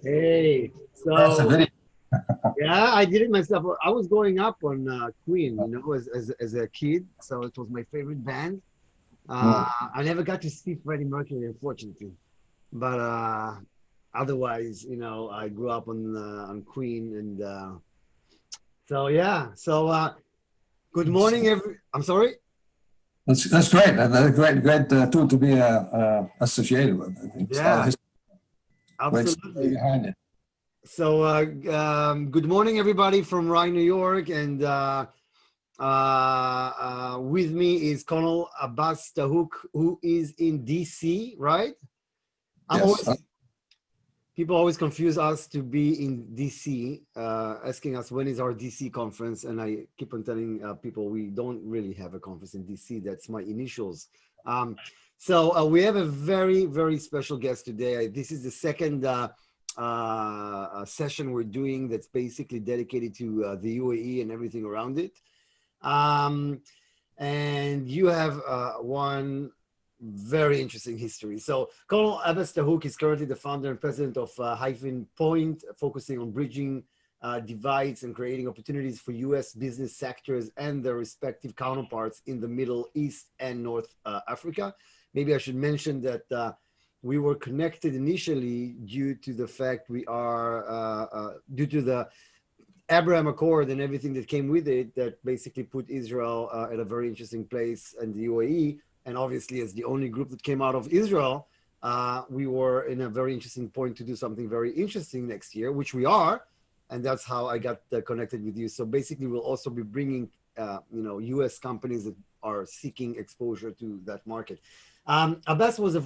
Hey, That's a so very yeah, I did it myself. I was growing up on Queen, as a kid, so it was my favorite band. mm, I never got to see Freddie Mercury, unfortunately, but otherwise, I grew up on Queen, and so yeah. So good morning, I'm sorry. that's great. A great tool to be associated with. I think it's a lot of Yeah, history, great story absolutely. behind it. So good morning, everybody from Rye, New York, and with me is Colonel Abbas Dahouk, who is in DC, right? I'm Yes. always People always confuse us to be in DC, asking us when is our DC conference, and I keep on telling people we don't really have a conference in DC. That's my initials. So we have a very very special guest today. This is the second session we're doing that's basically dedicated to the UAE and everything around it. Um, and you have one very interesting history. So Colonel Abbas Dahouk is currently the founder and president of Hyphen Point, focusing on bridging divides and creating opportunities for U.S. business sectors and their respective counterparts in the Middle East and North Africa. Maybe I should mention that we were connected initially due to the fact due to the Abraham Accord and everything that came with it, that basically put Israel at a very interesting place, and the UAE. And obviously, as the only group that came out of Israel, we were in a very interesting point to do something very interesting next year, which we are. And that's how I got connected with you. So basically, we'll also be bringing, U.S. companies that are seeking exposure to that market. Abbas was a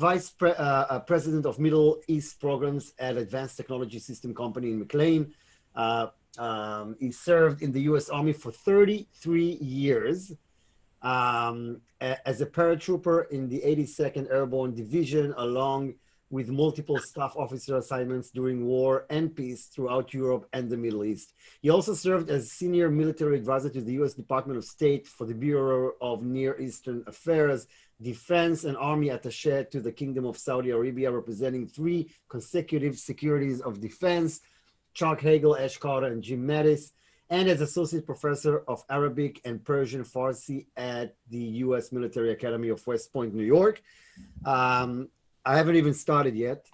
president of Middle East programs at Advanced Technology System Company in McLean. He served in the U.S. Army for 33 years as a paratrooper in the 82nd Airborne Division, along with multiple staff officer assignments during war and peace throughout Europe and the Middle East. He also served as senior military advisor to the U.S. Department of State for the Bureau of Near Eastern Affairs, defense and army attaché to the Kingdom of Saudi Arabia, representing 3 consecutive secretaries of defense, Chuck Hagel, Ash Carter, and Jim Mattis, and as associate professor of Arabic and Persian Farsi at the U.S. Military Academy of West Point, New York. I haven't even started yet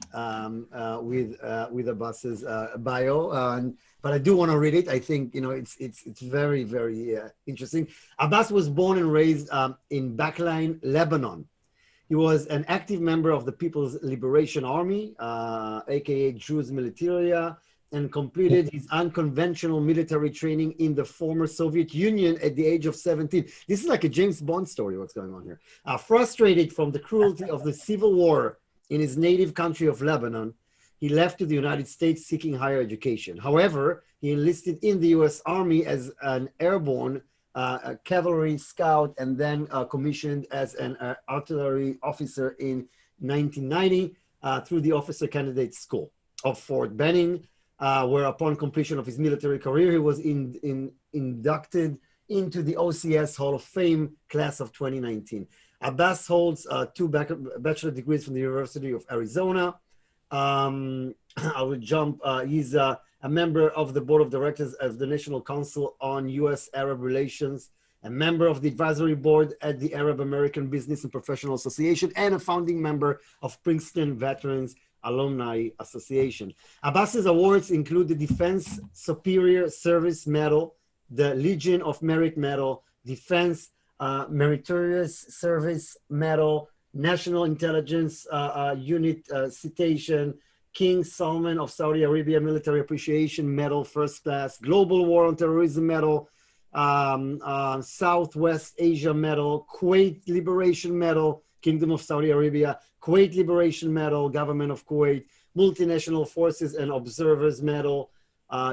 with Abbas's bio, but I do want to read it. I think it's very very interesting. Abbas was born and raised in Backline, Lebanon. He was an active member of the People's Liberation Army, aka Druze Militaria, and completed his unconventional military training in the former Soviet Union at the age of 17. This is like a James Bond story, what's going on here. Frustrated from the cruelty of the civil war in his native country of Lebanon, he left to the United States seeking higher education. However, he enlisted in the U.S. Army as an airborne a cavalry scout, and then commissioned as an artillery officer in 1990 through the Officer Candidate School of Fort Benning, where upon completion of his military career, he was inducted into the OCS Hall of Fame class of 2019. Abbas holds 2 bachelor degrees from the University of Arizona. I would jump. He's a member of the board of directors of the National Council on U.S.-Arab Relations, a member of the advisory board at the Arab American Business and Professional Association, and a founding member of Princeton Veterans Alumni Association. Abbas's awards include the Defense Superior Service Medal, the Legion of Merit Medal, Defense Meritorious Service Medal, National Intelligence Unit Citation, King Salman of Saudi Arabia Military Appreciation Medal, First Class, Global War on Terrorism Medal, Southwest Asia Medal, Kuwait Liberation Medal, Kingdom of Saudi Arabia, Kuwait Liberation Medal, Government of Kuwait, Multinational Forces and Observers Medal,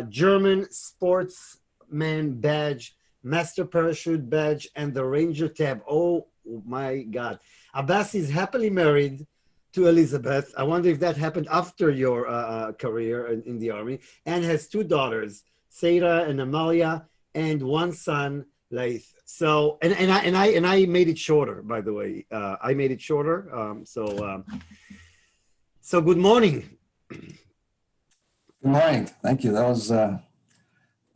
German Sportsman Badge, Master Parachute Badge, and the Ranger Tab. Oh my God. Abbas is happily married to Elizabeth. I wonder if that happened after your career in the army, and has 2 daughters, Sarah and Amalia, and 1 son, Laith. So, and I made it shorter, by the way. I made it shorter. So good morning. Good morning. Thank you. That was a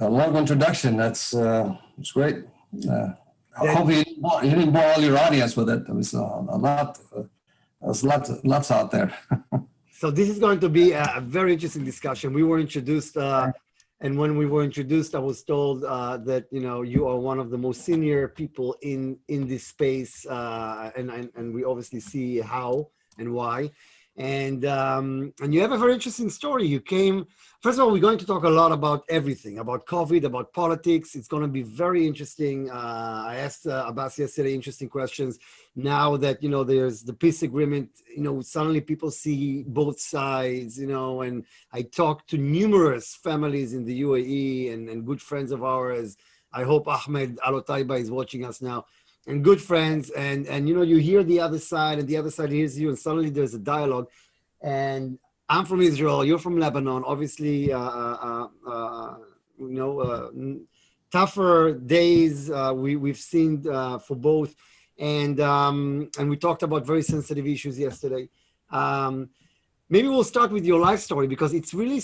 long introduction. That's great. Hopefully you didn't bore all your audience with it. There was a lot. There's lots out there. So this is going to be a very interesting discussion. We were introduced, and when we were introduced, I was told that you are one of the most senior people in this space, and we obviously see how and why. And you have a very interesting story. You came, first of all, we're going to talk a lot about everything, about COVID, about politics. It's going to be very interesting. I asked Abbas yesterday interesting questions. Now that, there's the peace agreement, suddenly people see both sides, and I talked to numerous families in the UAE and good friends of ours. I hope Ahmed Al-Otaiba is watching us now. And good friends, and you hear the other side, and the other side hears you, and suddenly there's a dialogue. And I'm from Israel, you're from Lebanon. Obviously, tougher days we've seen for both, and we talked about very sensitive issues yesterday. Maybe we'll start with your life story because it's really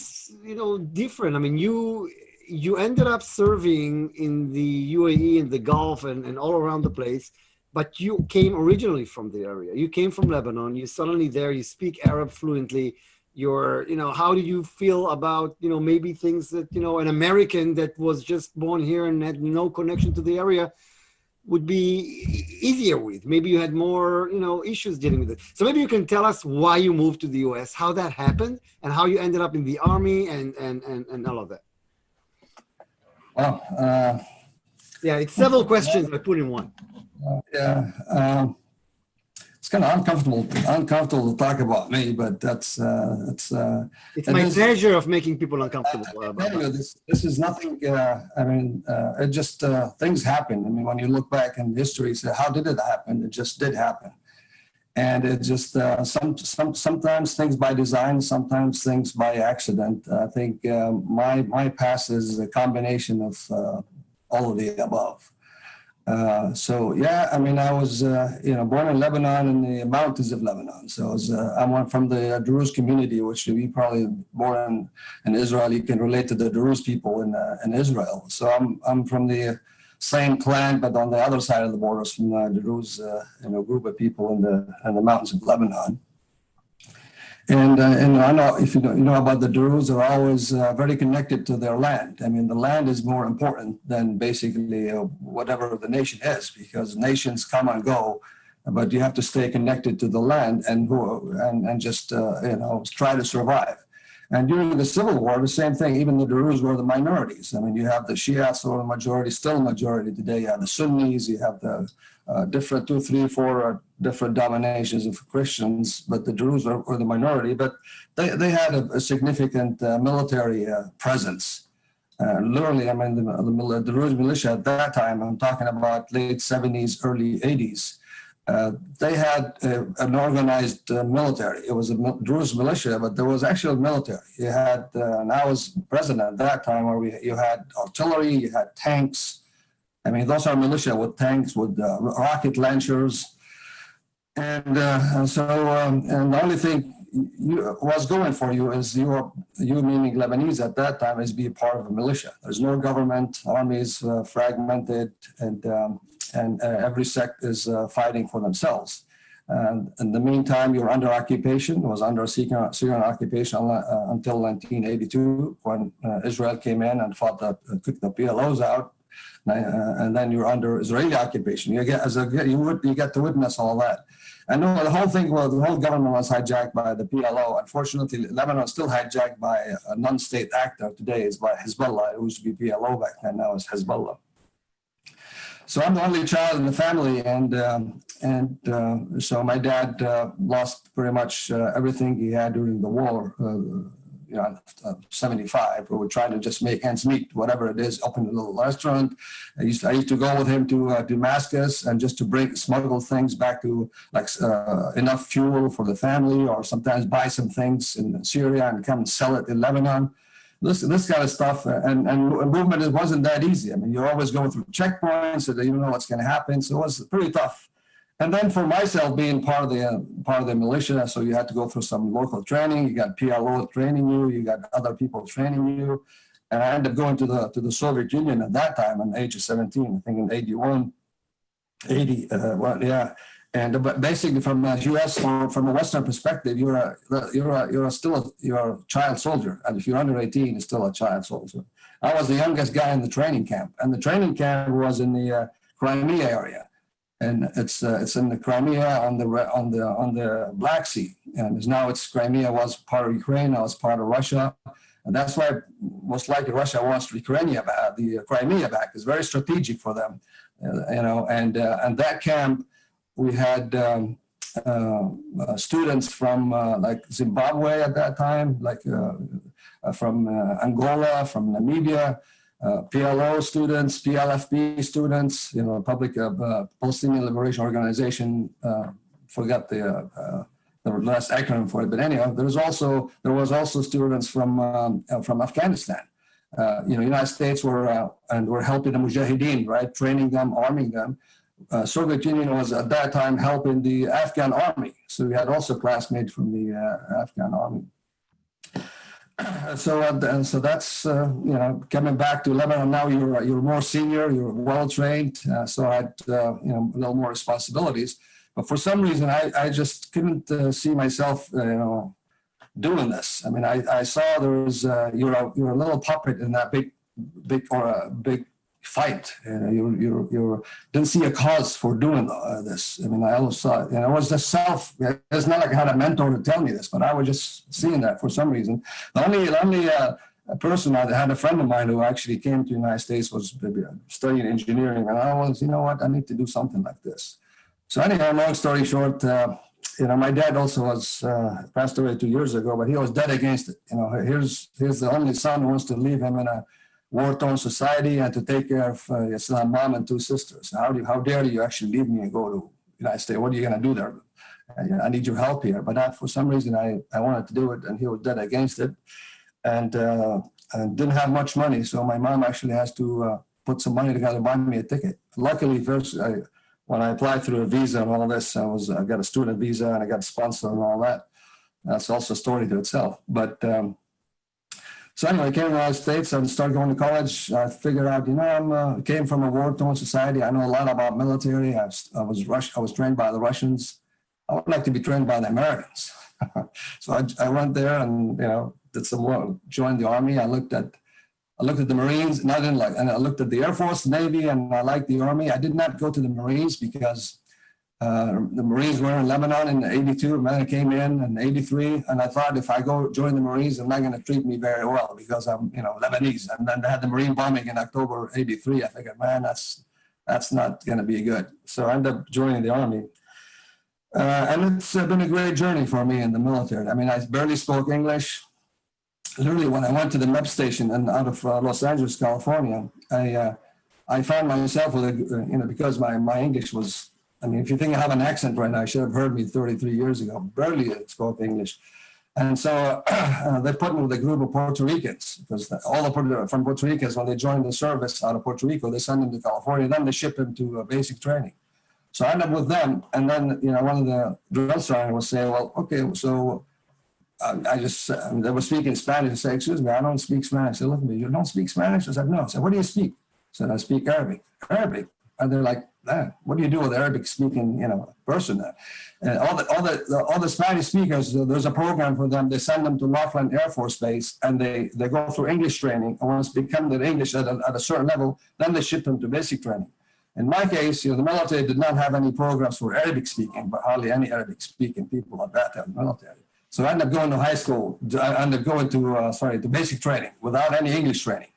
different. I mean, you ended up serving in the UAE, in the Gulf, and all around the place, but you came originally from the area. You came from Lebanon. You're suddenly there. You speak Arab fluently. How do you feel about, maybe things that, an American that was just born here and had no connection to the area would be easier with? Maybe you had more, issues dealing with it. So maybe you can tell us why you moved to the US, how that happened, and how you ended up in the army and all of that. Well, yeah, it's several questions I put in one. It's kind of uncomfortable to talk about me, but it's my pleasure of making people uncomfortable. Anyway, this is nothing. It just things happen. I mean, when you look back in history, say, how did it happen? It just did happen. And it just sometimes things by design, sometimes things by accident. I think my past is a combination of all of the above. I was born in Lebanon in the mountains of Lebanon. So I'm from the Druze community, which we probably born in Israel. You can relate to the Druze people in Israel. So I'm from the same clan, but on the other side of the borders from the Druze, group of people in the mountains of Lebanon. And I know if you know about the Druze, they're always very connected to their land. I mean, the land is more important than basically whatever the nation is, because nations come and go, but you have to stay connected to the land and just try to survive. And during the Civil War, the same thing, even the Druze were the minorities. I mean, you have the Shiites were the majority, still majority today. You have the Sunnis, you have the different 2, 3, 4 different dominations of Christians, but the Druze were the minority. But they had a significant military presence. Literally, I mean, the Druze militia at that time, I'm talking about late 70s, early 80s, they had an organized military. It was a Druze militia, but there was actual military. You had, and I was president at that time, where you had artillery, you had tanks. I mean, those are militia with tanks, with rocket launchers. And and the only thing was going for you is you meaning Lebanese at that time, is be part of a militia. There's no government, armies fragmented, and every sect is fighting for themselves. And in the meantime, you're under occupation, was under Syrian occupation until 1982, when Israel came in and took the PLOs out. And then you're under Israeli occupation. You get to witness all that. I know the whole thing, the whole government was hijacked by the PLO. Unfortunately, Lebanon is still hijacked by a non-state actor today, is by Hezbollah. It used to be PLO back then, now it's Hezbollah. So I'm the only child in the family, and so my dad lost pretty much everything he had during the war. 75. We were trying to just make ends meet, whatever it is, open a little restaurant. I used to go with him to Damascus and just to smuggle things back to enough fuel for the family, or sometimes buy some things in Syria and come and sell it in Lebanon. This kind of stuff, and movement, it wasn't that easy. I mean, you're always going through checkpoints, so that you don't know what's going to happen. So it was pretty tough. And then for myself, being part of the militia, so you had to go through some local training. You got PLO training you. You got other people training you. And I ended up going to the Soviet Union at that time, at the age of 17. I think in 81, 80. Well, yeah. And but basically, from a U.S. or from a Western perspective, you're a child soldier, and if you're under 18, you're still a child soldier. I was the youngest guy in the training camp, and the training camp was in the Crimea area. And it's in the Crimea on the Black Sea, and now Crimea was part of Ukraine, now it's part of Russia, and that's why most likely Russia wants the Crimea back. It's very strategic for them, And that camp, we had students from like Zimbabwe at that time, like from Angola, from Namibia. PLO students, PLFP students, Public Palestinian Liberation Organization. Forgot the last acronym for it, but anyhow, there was also students from Afghanistan. United States were helping the Mujahideen, right, training them, arming them. Soviet Union was at that time helping the Afghan army, so we had also classmates from the Afghan army. So that's coming back to Lebanon now. You're more senior, you're well trained. So I had a little more responsibilities. But for some reason, I just couldn't see myself doing this. I mean, I saw there was you're a little puppet in that big fight. You didn't see a cause for doing this. I mean, I always saw it. It was just it's not like I had a mentor to tell me this, but I was just seeing that for some reason. The only person I had a friend of mine who actually came to the United States was studying engineering, and I was, I need to do something like this. So anyhow, long story short, my dad also was passed away 2 years ago, but he was dead against it. Here's the only son who wants to leave him in a war-torn society and to take care of his mom and two sisters. How dare you actually leave me and go to the United States? What are you going to do there? I need your help here. But for some reason, I wanted to do it, and he was dead against it, and didn't have much money. So my mom actually has to put some money together to buy me a ticket. Luckily, first, when I applied through a visa and all this, I got a student visa and I got a sponsor and all that. That's also a story to itself. But so anyway, I came to the United States and started going to college. I figured out, I came from a war-torn society. I know a lot about military. I was trained by the Russians. I would like to be trained by the Americans. So I went there and did some work, joined the Army. I looked at the Marines, and I looked at the Air Force, Navy, and I liked the Army. I did not go to the Marines because the Marines were in Lebanon in 82, and then I came in 83, and I thought if I go join the Marines, they're not going to treat me very well because I'm, Lebanese. And then they had the Marine bombing in October 83. I figured, man, that's not going to be good. So I ended up joining the Army. And it's been a great journey for me in the military. I mean, I barely spoke English. Literally, when I went to the MEP station and out of Los Angeles, California, I found myself with because my English was, if you think I have an accent right now, I should have heard me 33 years ago. Barely spoke English. And so they put me with a group of Puerto Ricans, because all from Puerto Ricans, when they joined the service out of Puerto Rico, they send them to California, then they ship them to basic training. So I ended up with them. And then, one of the drill sergeants was saying, well, okay, so they were speaking Spanish. I said, excuse me, I don't speak Spanish. I said, look at me, you don't speak Spanish? I said, no. I said, what do you speak? I said, I speak Arabic. Arabic? And they're like, what do you do with Arabic speaking, person? And all the Spanish speakers, there's a program for them. They send them to Laughlin Air Force Base, and they go through English training. And once they become their English at a certain level, then they ship them to basic training. In my case, the military did not have any programs for Arabic speaking, but hardly any Arabic speaking people at that time in the military. So I ended up going to high school. I ended up going to basic training without any English training,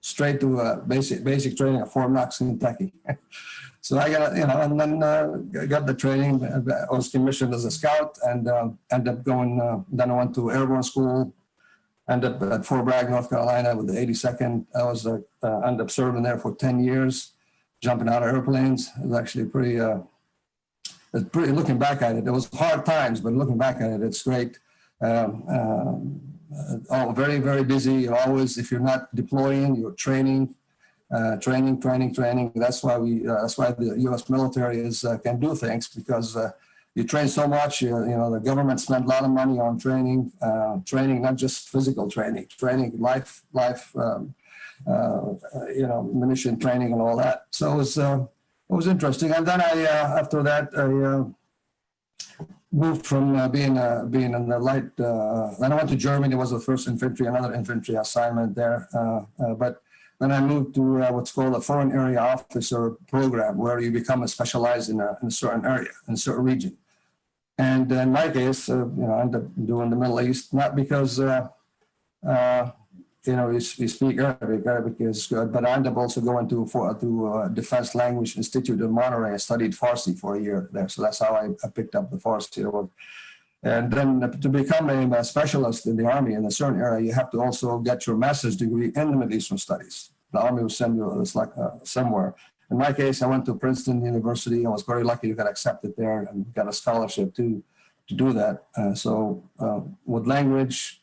straight to basic training at Fort Knox, Kentucky. So I got, and then got the training. I was commissioned as a scout, and ended up going. Then I went to airborne school. Ended up at Fort Bragg, North Carolina, with the 82nd. I was ended up serving there for 10 years, jumping out of airplanes. It was actually pretty. Looking back at it, it was hard times, but looking back at it, it's great. Very, very busy. You're always, if you're not deploying, you're training. training. That's why that's why the U.S. military can do things, because you train so much. The government spent a lot of money on training, not just physical training, life, munition training and all that. So it was interesting. And then after that, I moved from being in the light. Then I went to Germany. It was the 1st Infantry, another infantry assignment there. But then I moved to what's called a Foreign Area Officer program, where you become specialized in a certain area, in a certain region. And in my case, I ended up doing the Middle East, not because we speak Arabic. Arabic is good, but I ended up also going to Defense Language Institute in Monterey. I studied Farsi for a year there, so that's how I picked up the Farsi. And then to become a specialist in the Army in a certain area, you have to also get your master's degree in the Middle Eastern Studies. The Army will send you somewhere. In my case, I went to Princeton University. I was very lucky to get accepted there and got a scholarship to do that. So with language,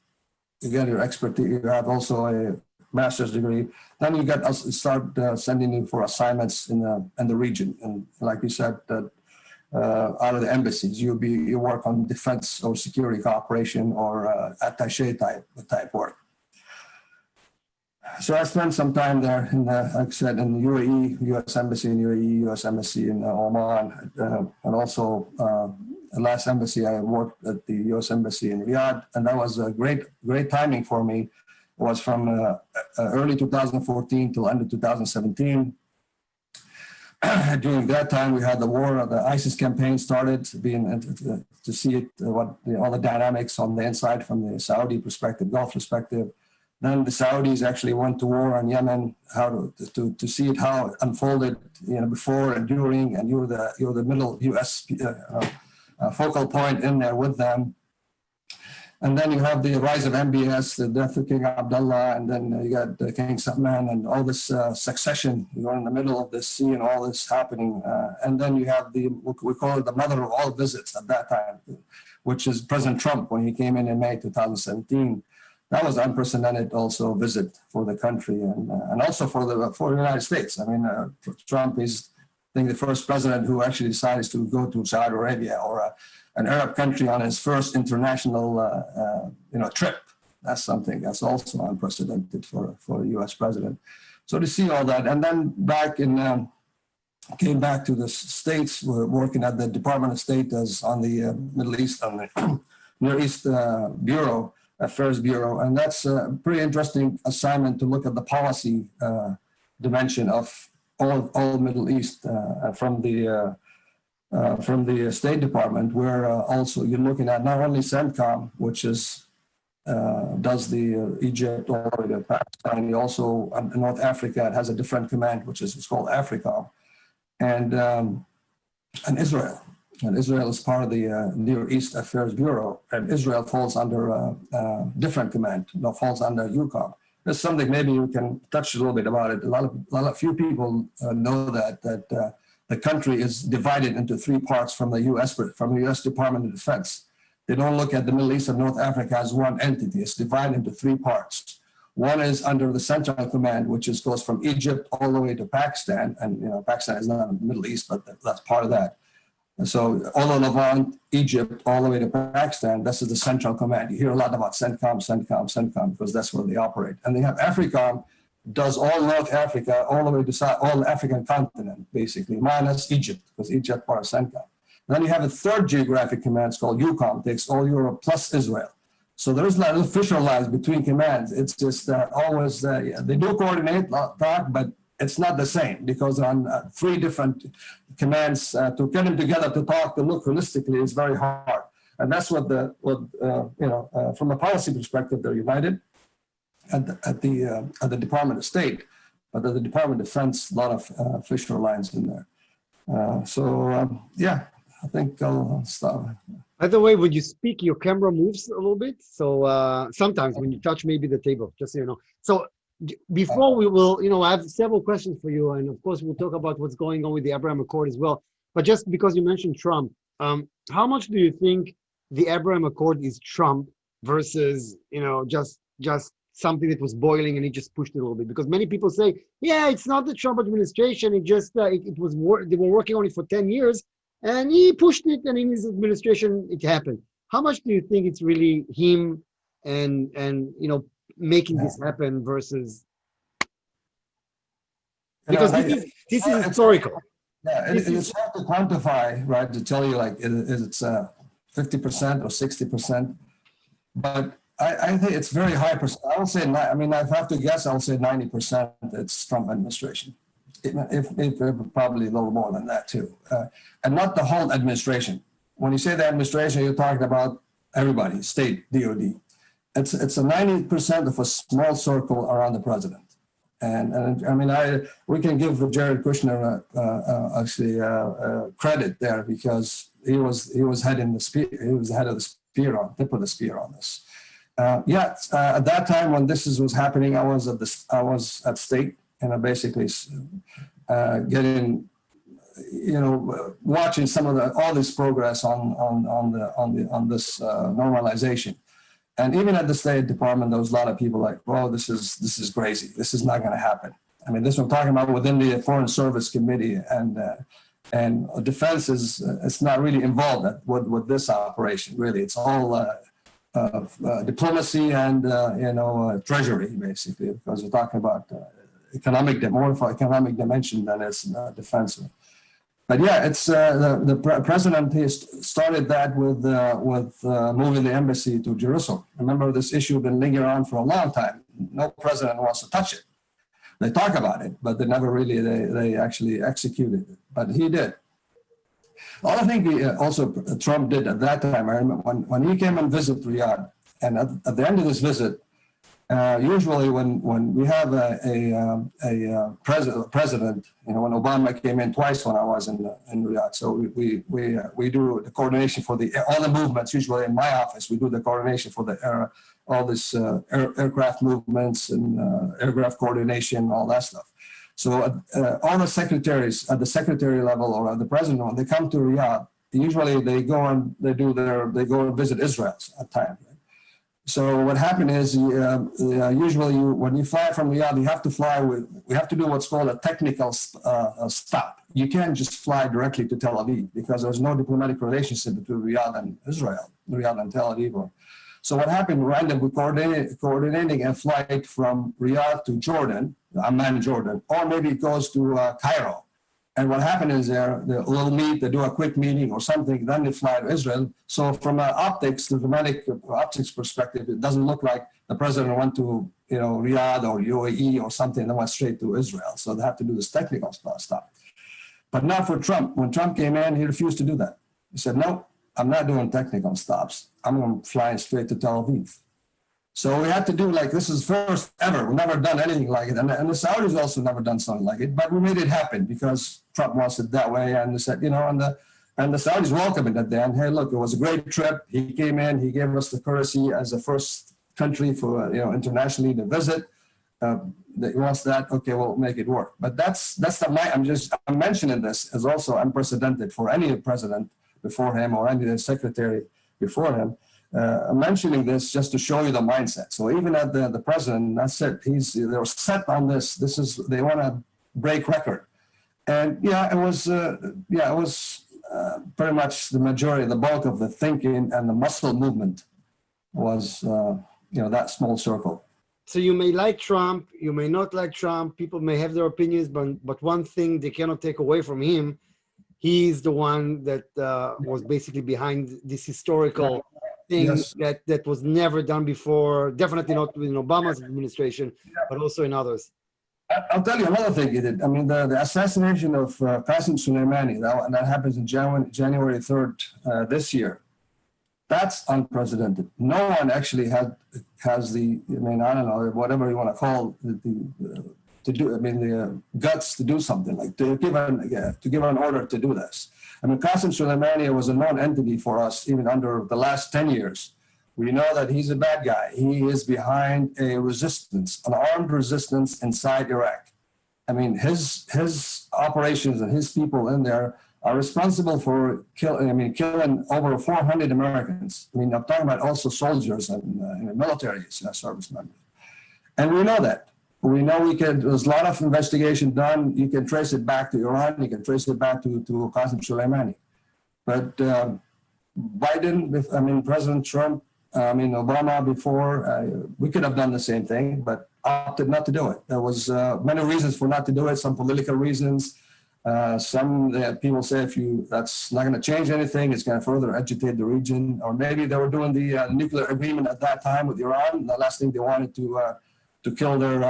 you get your expertise. You have also a master's degree. Then you start sending you for assignments in the region. And like you said, out of the embassies, you work on defense or security cooperation or attaché type work. So I spent some time there, like I said, in the UAE, U.S. Embassy in UAE, U.S. Embassy in Oman, and also the last embassy I worked at the U.S. Embassy in Riyadh, and that was a great timing for me. It was from early 2014 till end of 2017. During that time, we had the war, the ISIS campaign started, to see it, all the dynamics on the inside from the Saudi perspective, Gulf perspective. Then the Saudis actually went to war on Yemen, how to see it, how it unfolded, before and during, and you're the middle U.S. Focal point in there with them. And then you have the rise of MBS, the death of King Abdullah, and then you got King Salman and all this succession. You're in the middle of this sea and all this happening. And then you have we call it the mother of all visits at that time, which is President Trump when he came in May 2017. That was an unprecedented also visit for the country and also for the United States. I mean, Trump is, I think, the first president who actually decides to go to Saudi Arabia or an Arab country on his first international trip. That's something that's also unprecedented for a U.S. president. So to see all that, and then came back to the States, working at the Department of State as on the Middle East, on the Near East Affairs Bureau, and that's a pretty interesting assignment to look at the policy dimension of all Middle East from the State Department, where also you're looking at not only CENTCOM, which does the Egypt all the way to Pakistan. You also in North Africa, it has a different command, which is called AFRICOM, and Israel. And Israel is part of the Near East Affairs Bureau, and Israel falls under a different command. Falls under EUCOM. There's something maybe you can touch a little bit about it. Few people know that the country is divided into three parts from the U.S. Department of Defense. They don't look at the Middle East and North Africa as one entity. It's divided into three parts. One is under the Central Command, which goes from Egypt all the way to Pakistan, and Pakistan is not in the Middle East, but that's part of that. And so all of Levant, Egypt, all the way to Pakistan, this is the Central Command. You hear a lot about CENTCOM, because that's where they operate. And they have AFRICOM, does all North Africa, all the way to all the African continent, basically, minus Egypt, because Egypt part of CENTCOM. Then you have a third geographic command, it's called EUCOM, takes all Europe plus Israel. So there's not official lines between commands. It's just always, they do coordinate, talk, but it's not the same, because on three different commands to get them together to talk, to look holistically is very hard. And that's what from a policy perspective, they're united at the Department of State, but at the Department of Defense, a lot of official lines in there. I think I'll stop. By the way, when you speak, your camera moves a little bit. So sometimes when you touch maybe the table, just so you know. So before we will, I have several questions for you. And of course, we'll talk about what's going on with the Abraham Accord as well. But just because you mentioned Trump, how much do you think the Abraham Accord is Trump versus, just something that was boiling and he just pushed it a little bit? Because many people say, yeah, it's not the Trump administration. It just, it was, they were working on it for 10 years and he pushed it, and in his administration, it happened. How much do you think it's really him and making this happen versus, because this is historical. Yeah, it's hard to quantify, right? To tell you like it's 50% or 60%, but I think it's very high percent. I will say, I mean, if I have to guess, I'll say 90% it's Trump administration. If probably a little more than that too, and not the whole administration. When you say the administration, you're talking about everybody, state, DOD. It's a 90% of a small circle around the president. And I mean, we can give Jared Kushner credit there, because he was heading the spear. He was the head of the spear on tip of the spear on this. At that time when this was happening, I was at stake, and I basically getting, watching some of all this progress on this normalization. And even at the State Department, there was a lot of people like, "Well, this is crazy. This is not going to happen." I mean, this I'm talking about within the Foreign Service Committee, and defense it's not really involved with this operation. Really, it's all diplomacy and treasury, basically, because we're talking about more of economic dimension than it's defense. But yeah, it's the president started that with moving the embassy to Jerusalem. Remember, this issue had been lingering on for a long time. No president wants to touch it. They talk about it, but they never really they actually executed it. But he did. Other thing also Trump did at that time, I remember when he came and visited Riyadh, and at the end of this visit, usually when we have a president, when Obama came in twice when I was in Riyadh, so we do the coordination for all the movements. Usually in my office, we do the coordination for all this aircraft movements and aircraft coordination, all that stuff. So all the secretaries at the secretary level or at the president, when they come to Riyadh, usually they go and visit Israel at times. So what happened is, usually when you fly from Riyadh, we have to do what's called a technical stop. You can't just fly directly to Tel Aviv, because there's no diplomatic relationship between Riyadh and Israel, Riyadh and Tel Aviv. So what happened, we coordinating a flight from Riyadh to Jordan, Amman, Jordan, or maybe it goes to Cairo. And what happened is they'll meet, they do a quick meeting or something, then they fly to Israel. So from an diplomatic optics perspective, it doesn't look like the president went to Riyadh or UAE or something, and went straight to Israel. So they have to do this technical stuff. But not for Trump. When Trump came in, he refused to do that. He said, "No, I'm not doing technical stops. I'm flying straight to Tel Aviv." So we had to do this is first ever. We've never done anything like it. And the Saudis also never done something like it, but we made it happen because Trump wants it that way. And they said, and the Saudis welcomed it at the end. Hey, look, it was a great trip. He came in, he gave us the courtesy as the first country for, internationally to visit. He wants that. Okay, we'll make it work. But I'm mentioning this as also unprecedented for any president before him or any secretary before him. I'm mentioning this just to show you the mindset. So even at the president, that's it. They're set on this. They want to break record. And it was pretty much the majority, the bulk of the thinking and the muscle movement was, that small circle. So you may like Trump, you may not like Trump. People may have their opinions, but one thing they cannot take away from him, he's the one that was basically behind this historical thing that was never done before, definitely not in Obama's administration, but also in others. I'll tell you another thing he did. I mean, the assassination of Qasem Soleimani, that happens in January 3rd this year. That's unprecedented. No one actually has the, I don't know, whatever you want to call the guts to do something, like to give an order to do this. I mean, Qasem Soleimani was a known entity for us even under the last 10 years. We know that he's a bad guy. He is behind a resistance, an armed resistance inside Iraq. I mean, his operations and his people in there are responsible for killing over 400 Americans. I mean, I'm talking about also soldiers and military service members. And we know that. We know there's a lot of investigation done. You can trace it back to Iran. You can trace it back to Qasem Soleimani. But President Trump, Obama before, we could have done the same thing, but opted not to do it. There was many reasons for not to do it, some political reasons. Some people say that's not going to change anything, it's going to further agitate the region. Or maybe they were doing the nuclear agreement at that time with Iran. The last thing they wanted to kill their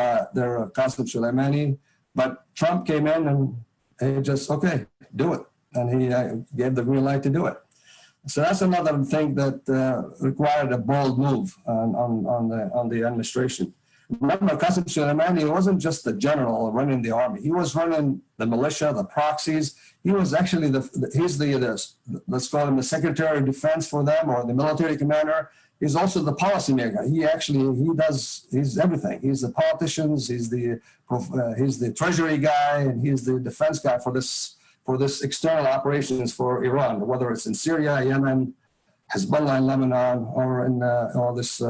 Qasem Soleimani. But Trump came in and he just, okay, do it. And he gave the green light to do it. So that's another thing that required a bold move on the administration. Remember, Qasem Soleimani wasn't just the general running the army. He was running the militia, the proxies. He was actually let's call him the Secretary of Defense for them, or the military commander. He's also the policymaker. He's everything. He's the politicians. He's the treasury guy, and he's the defense guy for this external operations for Iran, whether it's in Syria, Yemen, Hezbollah in Lebanon, or in all this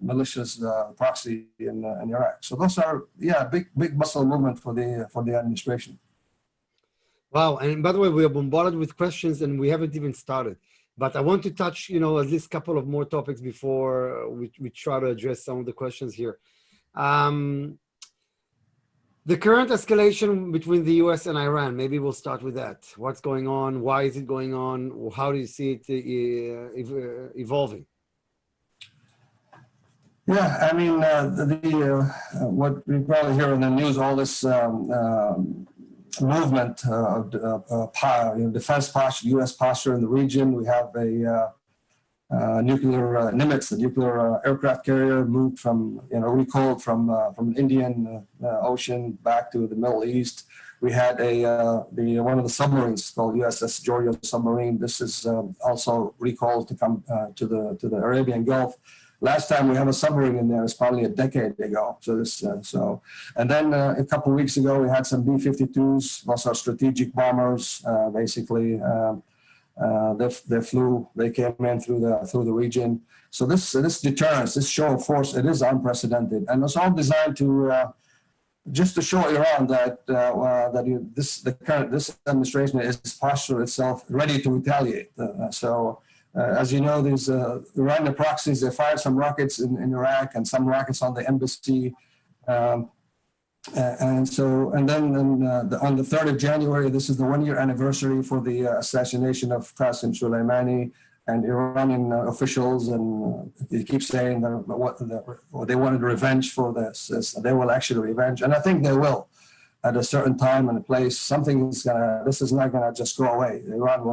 militias proxy in Iraq. So those are big muscle movement for the administration. Wow! And by the way, we are bombarded with questions, and we haven't even started. But I want to touch, at least a couple of more topics before we try to address some of the questions here. The current escalation between the U.S. and Iran, maybe we'll start with that. What's going on? Why is it going on? How do you see it evolving? Yeah, what we probably hear in the news, all this movement of defense posture, U.S. posture in the region. We have a nuclear Nimitz, the nuclear aircraft carrier, moved recalled from the Indian Ocean back to the Middle East. We had one of the submarines called USS Georgia submarine. This is also recalled to come to the Arabian Gulf. Last time we had a submarine in there is probably a decade ago. And then a couple of weeks ago we had some B-52s, also strategic bombers. Basically, they came in through the region. So this deterrence, this show of force, it is unprecedented, and it's all designed to just to show Iran that this administration is posturing itself ready to retaliate. As you know, these Iranian proxies, they fired some rockets in Iraq and some rockets on the embassy. On the 3rd of January, this is the 1-year anniversary for the assassination of Qasem Soleimani, and Iranian officials, and they keep saying that they wanted revenge for this. They will actually revenge, and I think they will. At a certain time and place, this is not gonna just go away.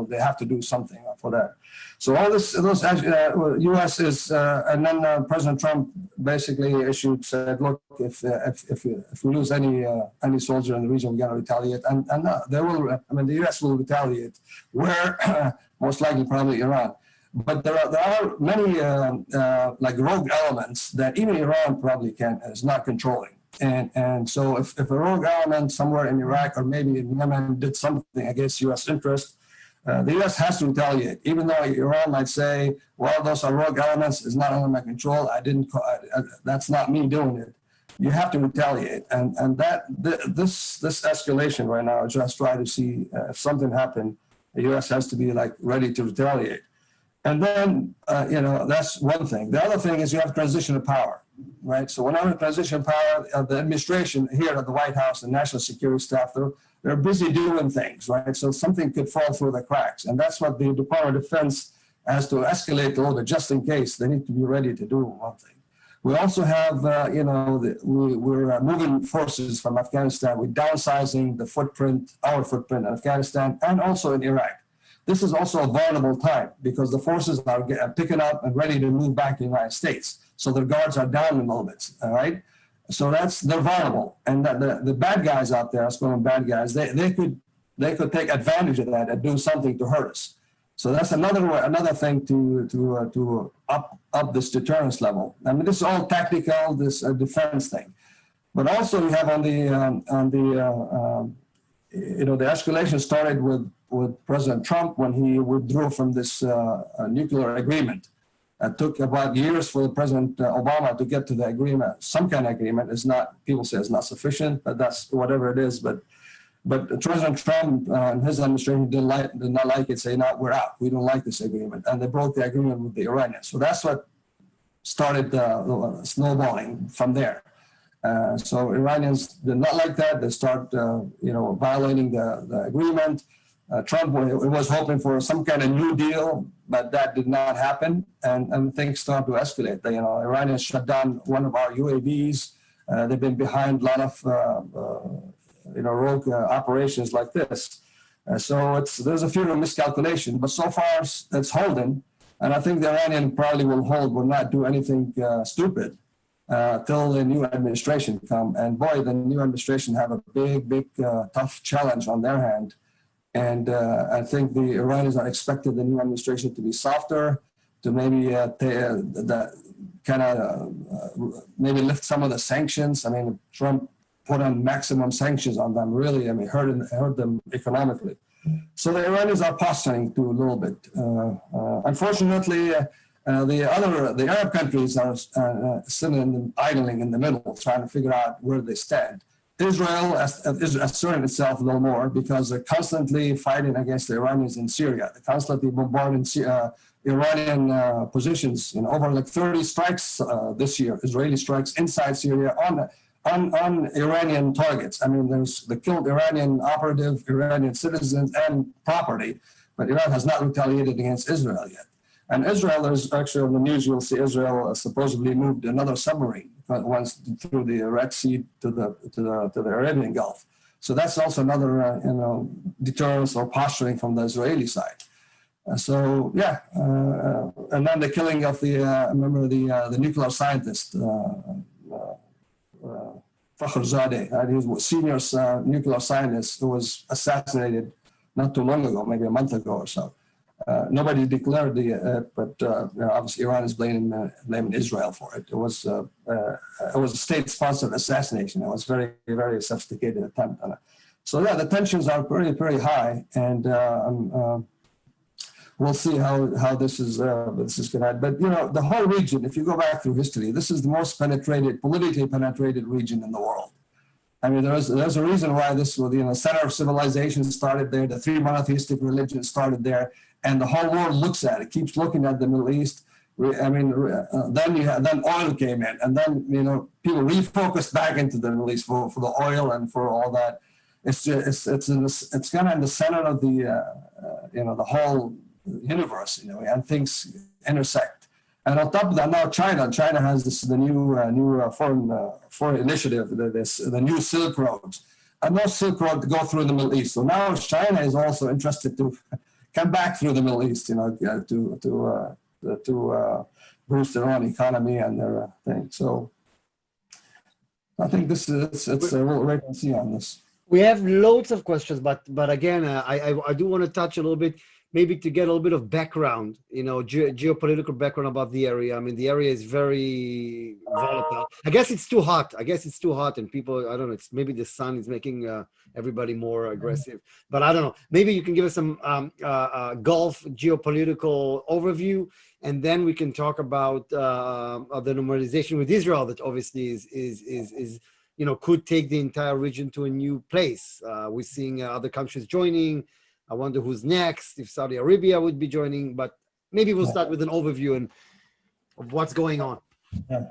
They have to do something for that. So all this, U.S. is, and then President Trump basically said, look, if we lose any soldier in the region, we're gonna retaliate, and they will. The U.S. will retaliate. Where? Most likely, probably Iran. But there are many like rogue elements that even Iran probably is not controlling. And so if a rogue element somewhere in Iraq or maybe in Yemen did something against U.S. interest, the U.S. has to retaliate. Even though Iran might say, well, those are rogue elements, it's not under my control, that's not me doing it. You have to retaliate. And this escalation right now, just try to see if something happened, the U.S. has to be ready to retaliate. And then, that's one thing. The other thing is you have transition of power. Right. So whenever transition power, the administration here at the White House, the national security staff, they're busy doing things, right? So something could fall through the cracks, and that's what the Department of Defense has to escalate a little bit, just in case. They need to be ready to do one thing. We also have, we're moving forces from Afghanistan. We're downsizing our footprint in Afghanistan, and also in Iraq. This is also a vulnerable time because the forces are picking up and ready to move back to the United States. So their guards are down a little bit, all right? So they're vulnerable. And the bad guys out there, let's call them bad guys, they could take advantage of that and do something to hurt us. So that's another thing to up this deterrence level. This is all tactical, this defense thing. But also we have the escalation started with President Trump when he withdrew from this nuclear agreement. It took about years for President Obama to get to the agreement. Some kind of agreement is not, people say it's not sufficient, but that's whatever it is. But President Trump and his administration did not like it, say, no, we're out. We don't like this agreement. And they broke the agreement with the Iranians. So that's what started snowballing from there. So Iranians did not like that. They start, violating the agreement. Trump was hoping for some kind of new deal, but that did not happen, and things start to escalate. Iranians shut down one of our UAVs. They've been behind a lot of rogue operations like this. So there's a few miscalculation, but so far it's holding, and I think the Iranian probably will not do anything stupid till the new administration come. And boy, the new administration have a big, tough challenge on their hand. And I think the Iranians are expecting the new administration to be softer, to maybe maybe lift some of the sanctions. I mean, Trump put on maximum sanctions on them, really. I mean, hurt them economically. So the Iranians are posturing to a little bit. Unfortunately, the Arab countries are still idling in the middle, trying to figure out where they stand. Israel asserting itself a little more because they're constantly fighting against the Iranians in Syria. They're constantly bombarding Iranian positions. Over like 30 strikes this year, Israeli strikes inside Syria on Iranian targets. I mean, they killed Iranian operative, Iranian citizens and property, but Iran has not retaliated against Israel yet. And Israel, there's actually on the news, you'll see Israel supposedly moved another submarine once through the Red Sea to the Arabian Gulf. So that's also another, deterrence or posturing from the Israeli side. And then the killing of the nuclear scientist, Fakhrizadeh, he was senior nuclear scientist who was assassinated not too long ago, maybe a month ago or so. Nobody declared but obviously Iran is blaming Israel for it. It was a state-sponsored assassination. It was very, very sophisticated attempt on it. So yeah, the tensions are pretty high, and we'll see how this is going to end. But the whole region, if you go back through history, this is the most politically penetrated region in the world. I mean, there's a reason why this was, center of civilization started there. The three monotheistic religions started there, and the whole world looks at it, keeps looking at the Middle East. I mean, then oil came in, and then people refocused back into the Middle East for the oil and for all that. It's kind of in the center of the whole universe, and things intersect. And on top of that, now China has the new foreign initiative, the new Silk Roads, and those Silk Roads go through the Middle East. So now China is also interested to come back through the Middle East, to boost their own economy and their thing. So I think we'll wait and see on this. We have loads of questions, but again, I do want to touch a little bit, maybe to get a little bit of background, geopolitical background about the area. I mean, the area is very volatile. I guess it's too hot. And people, I don't know, it's maybe the sun is making everybody more aggressive. But I don't know. Maybe you can give us some Gulf geopolitical overview, and then we can talk about the normalization with Israel that obviously is could take the entire region to a new place. We're seeing other countries joining. I wonder who's next, if Saudi Arabia would be joining, but maybe we'll start with an overview of what's going on. Yeah.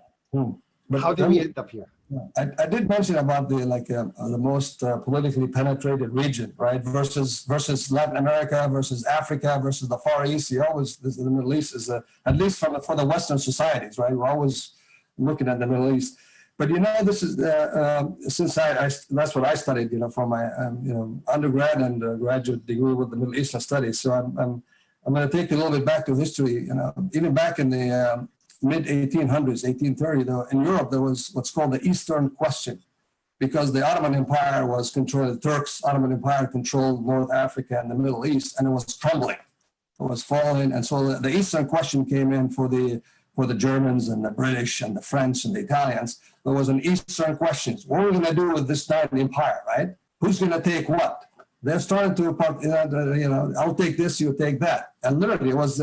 But how did we end up here? I did mention about the most politically penetrated region, right? Versus Latin America, versus Africa, versus the Far East. The Middle East is at least for the Western societies, right? We're always looking at the Middle East. But this is since that's what I studied, for my undergrad and graduate degree with the Middle Eastern studies. So I'm going to take you a little bit back to history. Even back in the mid 1800s, 1830, though, in Europe there was what's called the Eastern Question, because the Ottoman Empire was controlled. The Turks' Ottoman Empire controlled North Africa and the Middle East, and it was crumbling, it was falling, and so the Eastern Question came in for the Germans and the British and the French and the Italians. There was an Eastern question. What are we going to do with this giant empire, right? Who's going to take what? They're starting to, I'll take this, you take that. And literally it was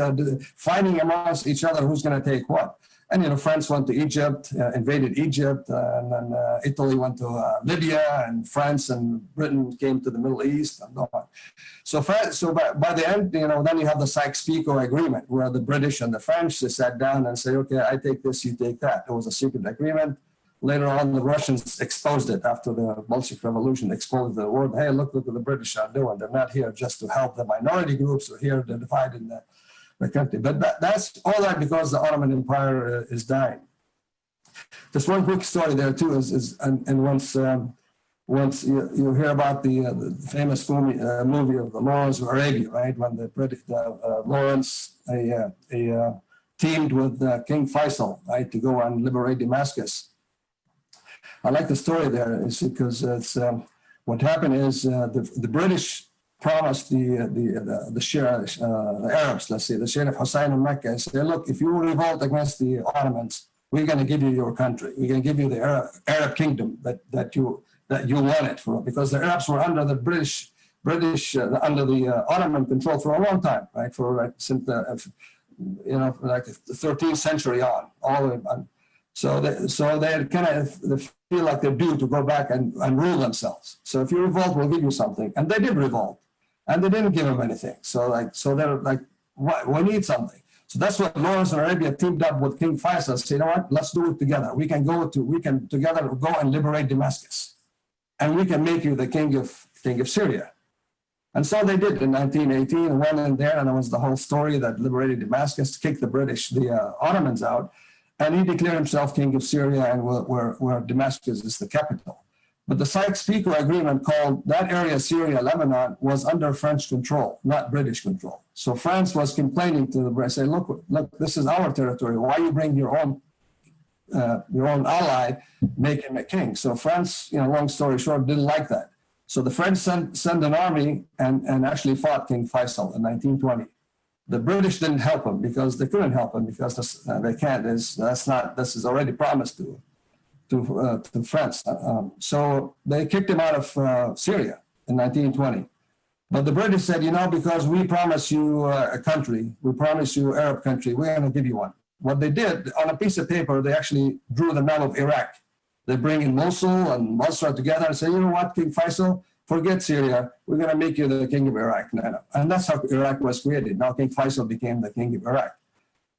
fighting amongst each other who's going to take what. And, France went to Egypt, invaded Egypt, and then Italy went to Libya, and France and Britain came to the Middle East, and so on. So by the end, then you have the Sykes-Picot Agreement, where the British and the French, they sat down and said, okay, I take this, you take that. It was a secret agreement. Later on, the Russians exposed it after the Bolshevik Revolution, exposed the world. Hey, look what the British are doing. They're not here just to help the minority groups. They're here to divide in the country. But that's all that because the Ottoman Empire is dying. Just one quick story there too and once you hear about the famous movie of the Lawrence of Arabia, right? When the British Lawrence teamed with King Faisal, right, to go and liberate Damascus. I like the story there is because it's what happened is the British promised the Arabs, let's say, the Sharif Hussein in Mecca, and said, look, if you revolt against the Ottomans, we're going to give you your country. We're going to give you the Arab kingdom that you wanted for, because the Arabs were under the British under the Ottoman control for a long time, right? For since the the 13th century on, all the way on. So they kind of feel like they're due to go back and rule themselves. So if you revolt, we'll give you something. And they did revolt, and they didn't give them anything. So they're like, we need something. So that's what Lawrence of Arabia teamed up with King Faisal. Say, you know what? Let's do it together. We can together go and liberate Damascus, and we can make you the king of Syria. And so they did in 1918. Went in there, and it was the whole story that liberated Damascus, kicked the Ottomans out. And he declared himself king of Syria, and where Damascus is the capital. But the Sykes-Picot Agreement called that area, Syria, Lebanon, was under French control, not British control. So France was complaining to the British, saying, look, this is our territory. Why you bring your own ally, make him a king? So France, long story short, didn't like that. So the French sent an army and actually fought King Faisal in 1920. The British didn't help him because they couldn't help him because they can't. This is already promised to France. So they kicked him out of Syria in 1920. But the British said, because we promised you a country, we promised you Arab country, we're going to give you one. What they did on a piece of paper, they actually drew the map of Iraq. They bring in Mosul and Basra together and say, you know what, King Faisal, forget Syria, we're going to make you the king of Iraq. And that's how Iraq was created. Now King Faisal became the king of Iraq.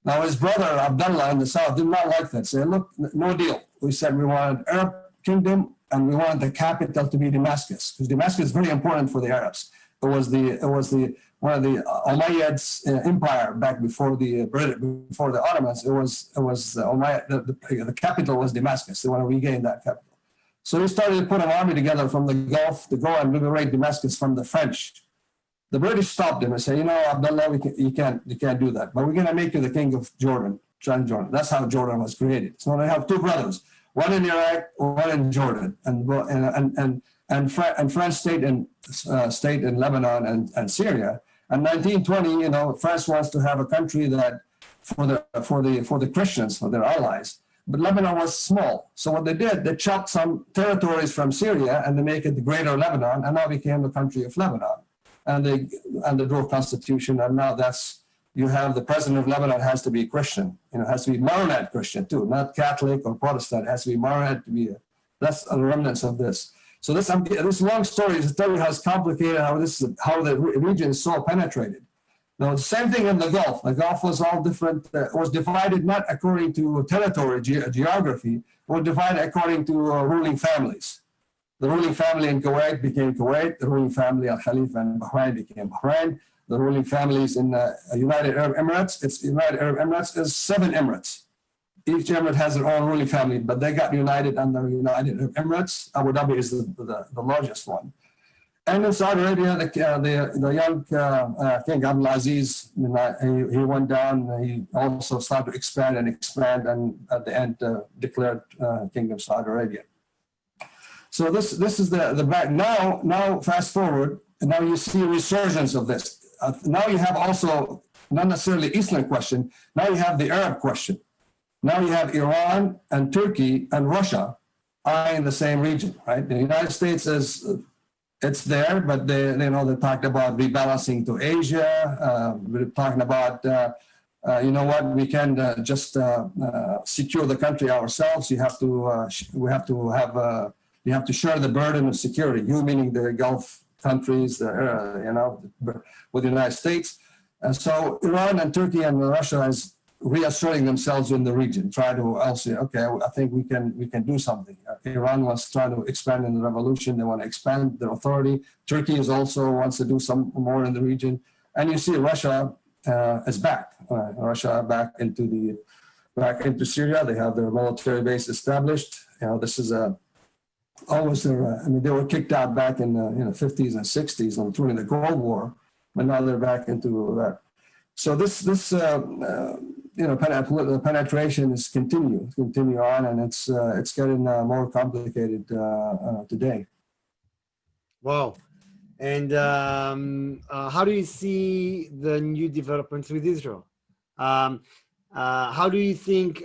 Now his brother Abdullah in the south did not like that. Said, look, no deal. We said we wanted Arab kingdom and we wanted the capital to be Damascus, because Damascus is very important for the Arabs. It was one of the Umayyads empire back before the Ottomans. It was Umayyad, the capital was Damascus. They want to regain that capital. So he started to put an army together from the Gulf to go and liberate Damascus from the French. The British stopped him and said, Abdullah, you can't do that. But we're going to make you the king of Jordan, Jordan. That's how Jordan was created. So they have two brothers, one in Iraq, one in Jordan, and France stayed in Lebanon and Syria. And 1920, France wants to have a country that for the Christians, for their allies. But Lebanon was small. So what they did, they chopped some territories from Syria and they make it the greater Lebanon, and now became the country of Lebanon. And they drew a constitution, and now you have the president of Lebanon has to be Christian. It has to be Maronite Christian too, not Catholic or Protestant. It has to be Maronite that's a remnants of this. So this long story is to tell you how it's complicated, how the region is so penetrated. Now, the same thing in the Gulf. The Gulf was all different. It was divided not according to territory, geography. It was divided according to ruling families. The ruling family in Kuwait became Kuwait. The ruling family Al Khalifa in Bahrain became Bahrain. The ruling families in United Arab Emirates. United Arab Emirates is 7 emirates. Each emirate has their own ruling family, but they got united under United Arab Emirates. Abu Dhabi is the largest one. And in Saudi Arabia, the young King Abdulaziz, he went down. He also started to expand, and at the end declared Kingdom of Saudi Arabia. So this is the back. Now fast forward, and now you see a resurgence of this. Now you have also not necessarily Eastern question. Now you have the Arab question. Now you have Iran and Turkey and Russia eyeing the same region, right? The United States is it's there, but they talked about rebalancing to Asia. We're talking about, you know what, we can just secure the country ourselves. You have to, you have to share the burden of security. You meaning the Gulf countries, with the United States. And so Iran and Turkey and Russia is reasserting themselves in the region, try to also, okay, I think we can do something. Iran was trying to expand in the revolution. They want to expand their authority. Turkey is also wants to do some more in the region. And you see Russia is back. Russia back into Syria. They have their military base established. This is always their, they were kicked out back in the 50s and 60s and during the Cold War, but now they're back into that. So this penetration is continue on, and it's getting more complicated today. Wow. And how do you see the new developments with Israel? How do you think?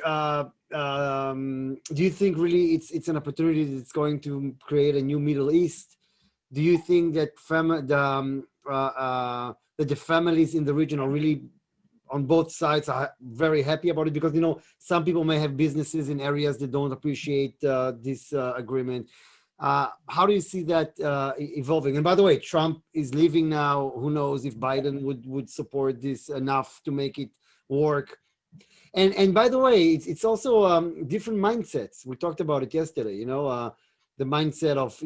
Do you think really it's an opportunity that's going to create a new Middle East? Do you think that the families in the region are really on both sides are very happy about it? Because some people may have businesses in areas that don't appreciate this agreement. How do you see that evolving? And by the way, Trump is leaving now. Who knows if Biden would support this enough to make it work? And by the way, it's also different mindsets. We talked about it yesterday. The mindset of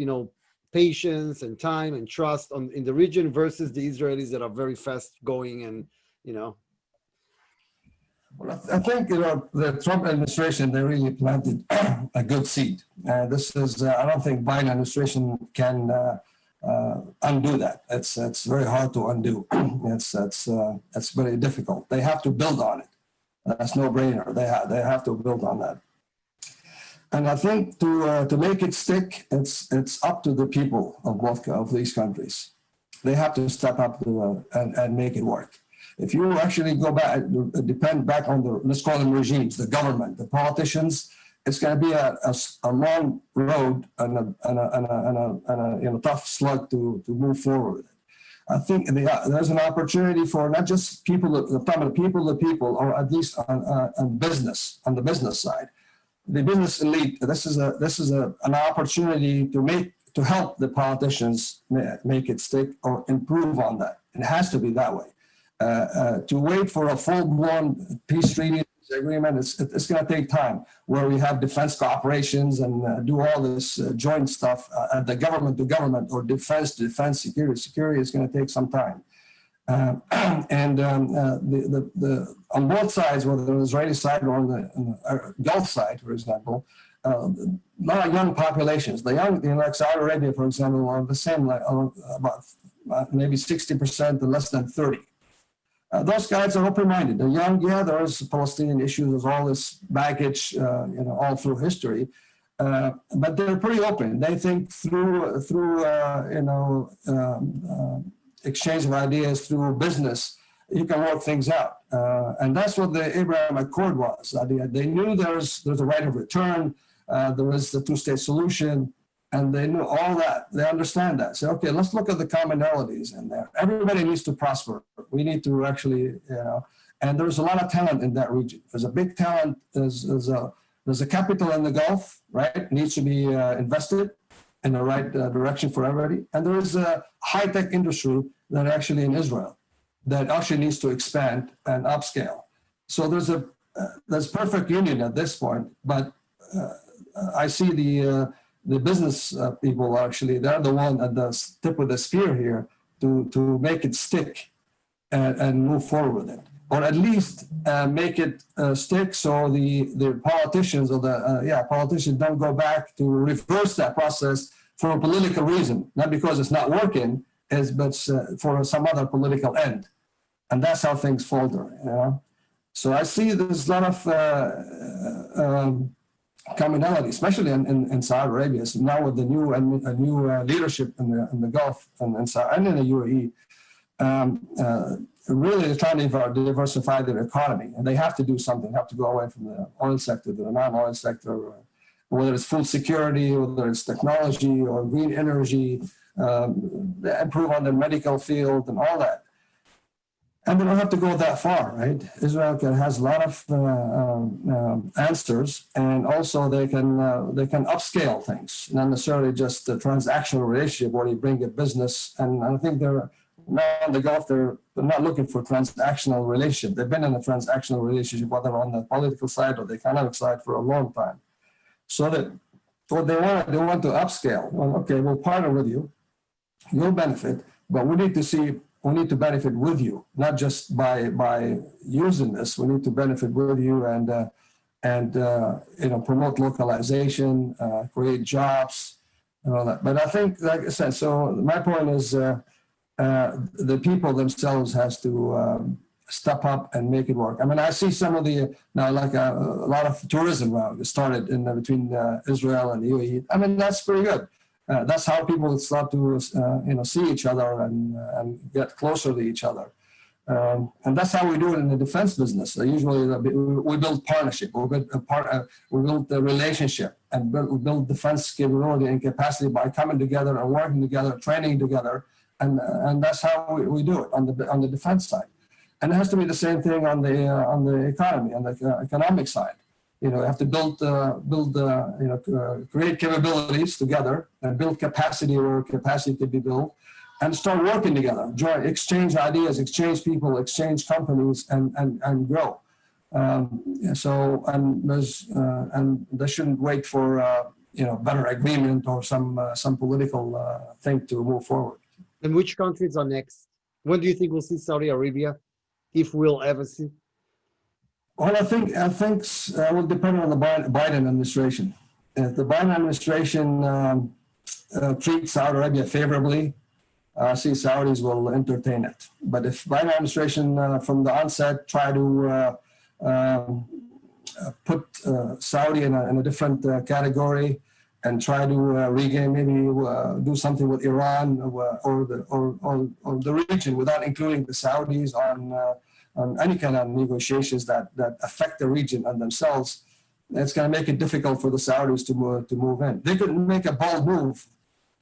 patience and time and trust in the region versus the Israelis that are very fast going and Well, I think the Trump administration, they really planted a good seed. This is I don't think Biden administration can undo that. It's very hard to undo. It's very difficult. They have to build on it. That's no brainer. They have to build on that. And I think to make it stick, it's up to the people of both of these countries. They have to step up and make it work. If you actually go back, depend back on let's call them regimes, the government, the politicians, it's going to be a long road and a tough slug to move forward. I think there's an opportunity for not just people to people, or at least on the business side, the business elite. This is an opportunity to help the politicians make it stick or improve on that. It has to be that way. To wait for a full-blown peace treaty agreement, it's going to take time, where we have defense cooperations and do all this joint stuff at the government to government or defense to defense, security is going to take some time. And on both sides, whether the Israeli side or on the Gulf side, for example, a lot of young populations. The young, like Saudi Arabia, for example, are the same, about maybe 60% and less than 30. Those guys are open-minded. They're young. Yeah, there's Palestinian issues. There's all this baggage, all through history. But they're pretty open. They think through exchange of ideas, through business, you can work things out. And that's what the Abraham Accord was. They knew there's a right of return. There was the two-state solution. And they knew all that. They understand that. So, okay, let's look at the commonalities in there. Everybody needs to prosper. We need to actually, and there's a lot of talent in that region. There's a big talent. There's a capital in the Gulf, right? It needs to be invested in the right direction for everybody. And there is a high-tech industry that actually in Israel that actually needs to expand and upscale. So there's perfect union at this point. But I see the business people actually, they're the one at the tip of the spear here to make it stick and move forward with it, or at least make it stick so the politicians or politicians don't go back to reverse that process for a political reason, not because it's not working, but for some other political end, and that's how things falter. So I see there's a lot of commonality, especially in Saudi Arabia. So now with the new leadership in the Gulf and in the UAE, really they're trying to diversify their economy, and they have to do something. They have to go away from the oil sector to the non-oil sector, whether it's food security, whether it's technology or green energy, improve on the medical field and all that. And they don't have to go that far, right? Israel has a lot of answers, and also they can upscale things, not necessarily just a transactional relationship where you bring a business. And I think they're now in the Gulf, they're not looking for transactional relationship. They've been in a transactional relationship, whether on the political side or the economic side, for a long time. So that what they want to upscale. Well, okay, we'll partner with you, you'll benefit, but we need to benefit with you, not just by using this. We need to benefit with you and promote localization, create jobs, and all that. But I think, like I said, so my point is the people themselves has to step up and make it work. I mean, I see some of the now, like a lot of tourism started between Israel and the UAE. I mean, that's pretty good. That's how people start to see each other and get closer to each other. And that's how we do it in the defense business. Usually we build partnership, we build the relationship, and we build defense capability and capacity by coming together and working together, training together, and that's how we do it on the defense side. And it has to be the same thing on the economy, on the economic side. You have to create capabilities together and build capacity where capacity can be built, and start working together, exchange ideas, exchange people, exchange companies, and grow. And they shouldn't wait for better agreement or some political thing to move forward. And which countries are next? When do you think we'll see Saudi Arabia, if we'll ever see? Well, I think it will depend on the Biden administration. If the Biden administration treats Saudi Arabia favorably, I see Saudis will entertain it. But if Biden administration from the onset try to put Saudi in a different category and try to regain, maybe do something with Iran or the region without including the Saudis on any kind of negotiations that affect the region and themselves, it's going to make it difficult for the Saudis to move in. They could make a bold move,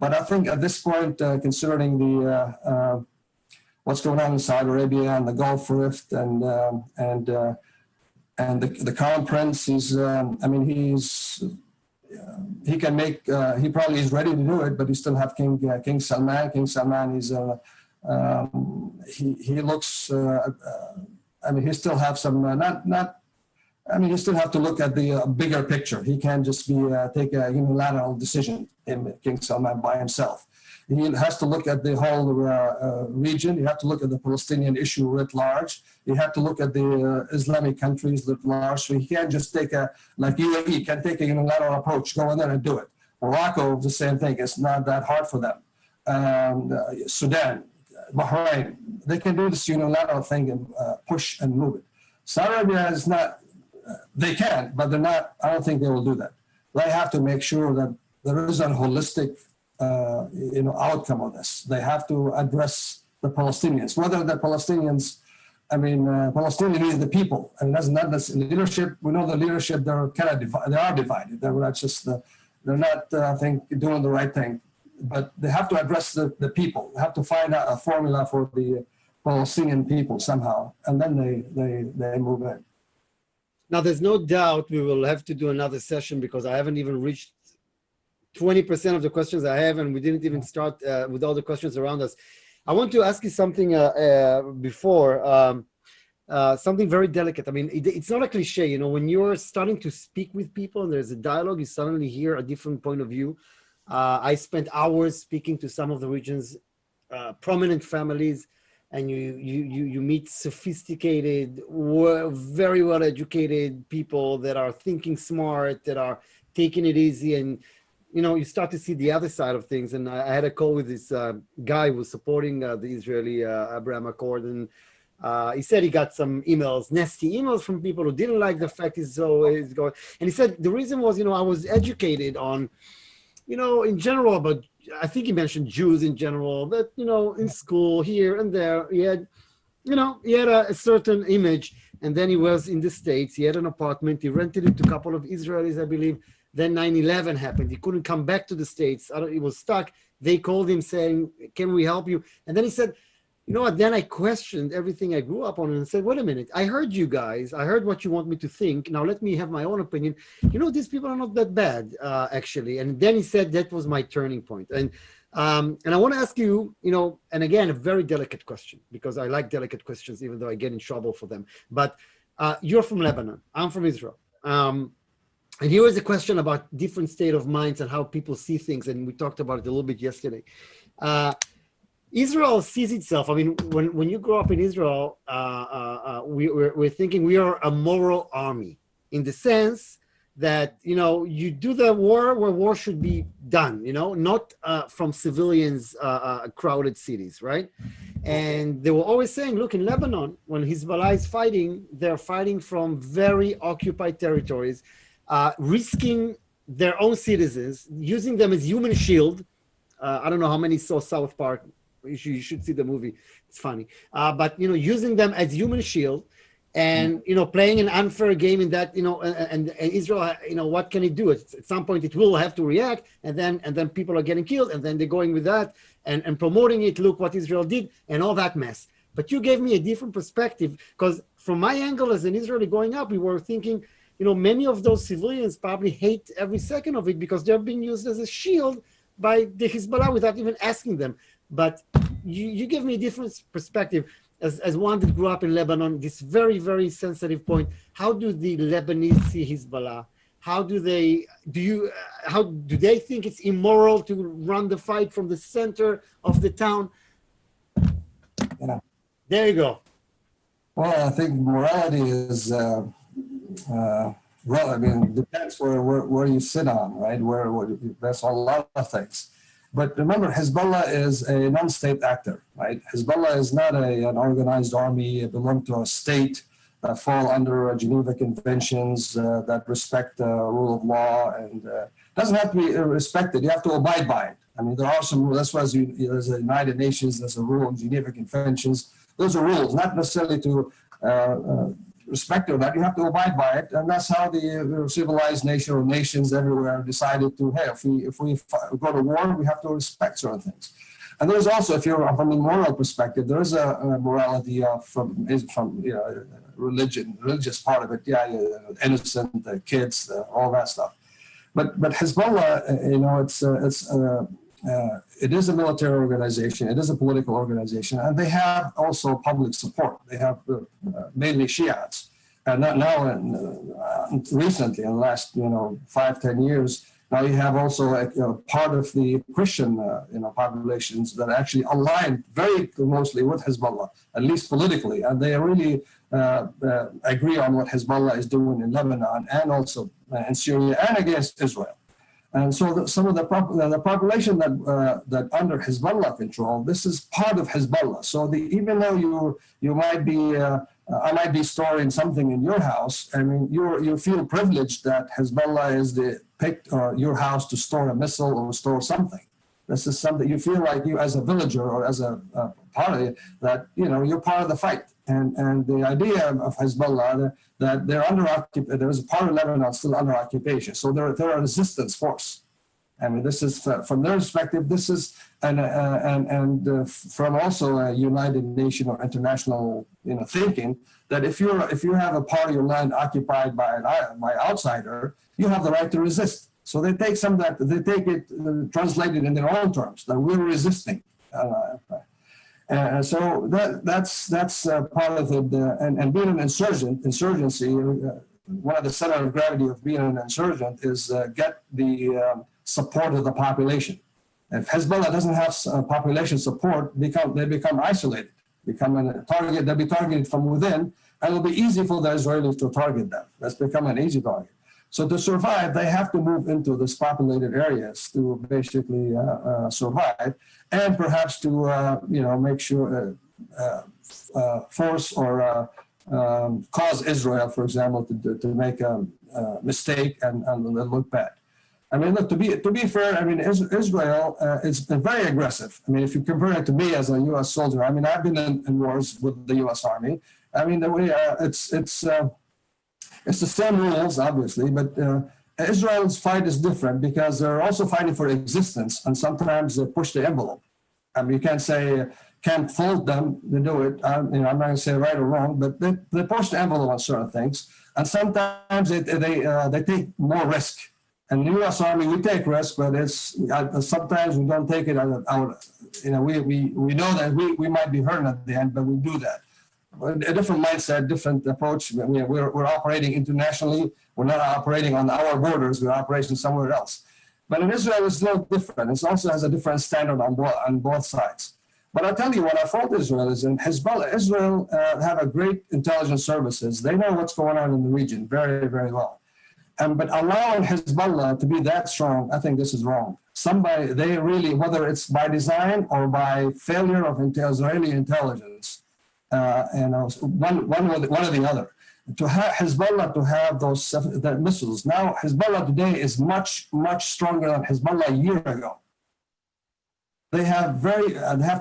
but I think at this point, considering the what's going on in Saudi Arabia and the Gulf Rift and the Crown Prince, he can make. He probably is ready to do it, but he still have King Salman. King Salman is. He looks. He still have some he still have to look at the bigger picture. He can't just take a unilateral decision in King Salman by himself. He has to look at the whole region. You have to look at the Palestinian issue writ large. You have to look at the Islamic countries writ large. So he can't just take like UAE can take a unilateral approach, go in there and do it. Morocco, the same thing. It's not that hard for them. Sudan, Bahrain, they can do this unilateral thing and push and move it. Saudi Arabia is not, they can, but they're not, I don't think they will do that. They have to make sure that there is a holistic outcome of this. They have to address the Palestinians, whether the Palestinians, Palestinians is the people, and that's not the leadership. We know the leadership, they're kind of they are divided. They're not just, they're not, I think, doing the right thing. But they have to address the people. They have to find out a formula for the Palestinian people somehow, and then they move in. Now, there's no doubt we will have to do another session because I haven't even reached 20% of the questions I have, and we didn't even start with all the questions around us. I want to ask you something before, something very delicate. It's not a cliche, when you're starting to speak with people and there's a dialogue, you suddenly hear a different point of view. I spent hours speaking to some of the region's prominent families, and you meet sophisticated, very well-educated people that are thinking smart, that are taking it easy, and you start to see the other side of things. And I had a call with this guy who was supporting the Israeli Abraham Accord, and he said he got some emails, nasty emails from people who didn't like the fact he's going. And he said the reason was, I was educated on, in general, about, I think he mentioned Jews in general, that, in school, here and there, he had a certain image. And then he was in the States, he had an apartment, he rented it to a couple of Israelis, I believe, Then 9/11 happened. He couldn't come back to the States. He was stuck. They called him saying, can we help you? And then he said, you know what, then I questioned everything I grew up on and said, wait a minute, I heard you guys. I heard what you want me to think. Now let me have my own opinion. You know, these people are not that bad, actually. And then he said that was my turning point. And I want to ask you, you know, and again, a very delicate question, because I like delicate questions, even though I get in trouble for them. But you're from Lebanon. I'm from Israel. And here is a question about different state of minds and how people see things. And we talked about it a little bit yesterday. Israel sees itself. I mean, when you grow up in Israel, we're thinking we are a moral army, in the sense that, you know, you do the war where war should be done, you know, not from civilians, crowded cities, right? And they were always saying, look, in Lebanon, when Hezbollah is fighting, they're fighting from very occupied territories, risking their own citizens, using them as human shield. I don't know how many saw South Park. You should see the movie. It's funny. But, you know, using them as human shield and, you know, playing an unfair game in that, you know, and Israel, you know, what can it do? At some point it will have to react, and then people are getting killed, and then they're going with that and promoting it. Look what Israel did and all that mess. But you gave me a different perspective, because from my angle as an Israeli growing up, we were thinking, you know, many of those civilians probably hate every second of it because they're being used as a shield by the Hezbollah without even asking them. But you give me a different perspective as one that grew up in Lebanon, this very, very sensitive point. How do the Lebanese see Hezbollah? How do they think it's immoral to run the fight from the center of the town? Yeah. There you go. Well, I think morality is, well, I mean, depends where you sit on, right? That's a lot of things. But remember, Hezbollah is a non-state actor, right? Hezbollah is not an organized army, belong to a state that fall under Geneva Conventions that respect the rule of law, and doesn't have to be respected. You have to abide by it. I mean, there are some rules. That's why there's a United Nations, there's a rule in Geneva Conventions. Those are rules, not necessarily to respect or not. You have to abide by it, and that's how the civilized nation or nations everywhere decided to, hey, if we go to war, we have to respect certain things. And there's also, if you're from a moral perspective, there is a morality from religious part of it, innocent kids, all that stuff. But Hezbollah, you know, it is a military organization, it is a political organization, and they have also public support. They have mainly Shiites, and recently, in the last 5-10 years, now you have also a part of the Christian populations that actually align very closely with Hezbollah, at least politically, and they really agree on what Hezbollah is doing in Lebanon and also in Syria and against Israel. And so some of the population that under Hezbollah control, this is part of Hezbollah. So even though you might be, I might be storing something in your house, I mean, you feel privileged that Hezbollah is picked your house to store a missile or store something. This is something you feel like you as a villager or as a party that, you're part of the fight. And the idea of Hezbollah that they're under occupation, there is a part of Lebanon still under occupation. So they're a resistance force. I mean, this is from their perspective. This is from also a United Nations or international thinking that if you have a part of your land occupied by an outsider, you have the right to resist. So they take some of that. They take it translated in their own terms that we're resisting. So that's part of it. And being an insurgency, one of the center of gravity of being an insurgent is get the support of the population. If Hezbollah doesn't have population support, they become isolated, become a target. They'll be targeted from within, and it'll be easy for the Israelis to target them. That's become an easy target. So to survive, they have to move into these populated areas to basically survive, and perhaps to make sure force or cause Israel, for example, to make a mistake and look bad. I mean, look, to be fair, I mean, Israel is very aggressive. I mean, if you compare it to me as a U.S. soldier, I mean, I've been in wars with the U.S. Army. I mean, the way it's the same rules, obviously, but Israel's fight is different because they're also fighting for existence, and sometimes they push the envelope. I mean, you can't fault them to do it. I'm not going to say right or wrong, but they push the envelope on certain things, and sometimes they take more risk. And the U.S. Army, we take risk, but it's sometimes we don't take it out. We know that we might be hurt at the end, but we do that. A different mindset, different approach. We're operating internationally. We're not operating on our borders. We're operating somewhere else. But in Israel, it's a little different. It also has a different standard on both sides. But I'll tell you what I fault Israel is in Hezbollah. Israel have a great intelligence services. They know what's going on in the region very, very well. But allowing Hezbollah to be that strong, I think this is wrong. They really, whether it's by design or by failure of Israeli intelligence, one or the other, to have Hezbollah to have those missiles. Now, Hezbollah today is much, much stronger than Hezbollah a year ago. They have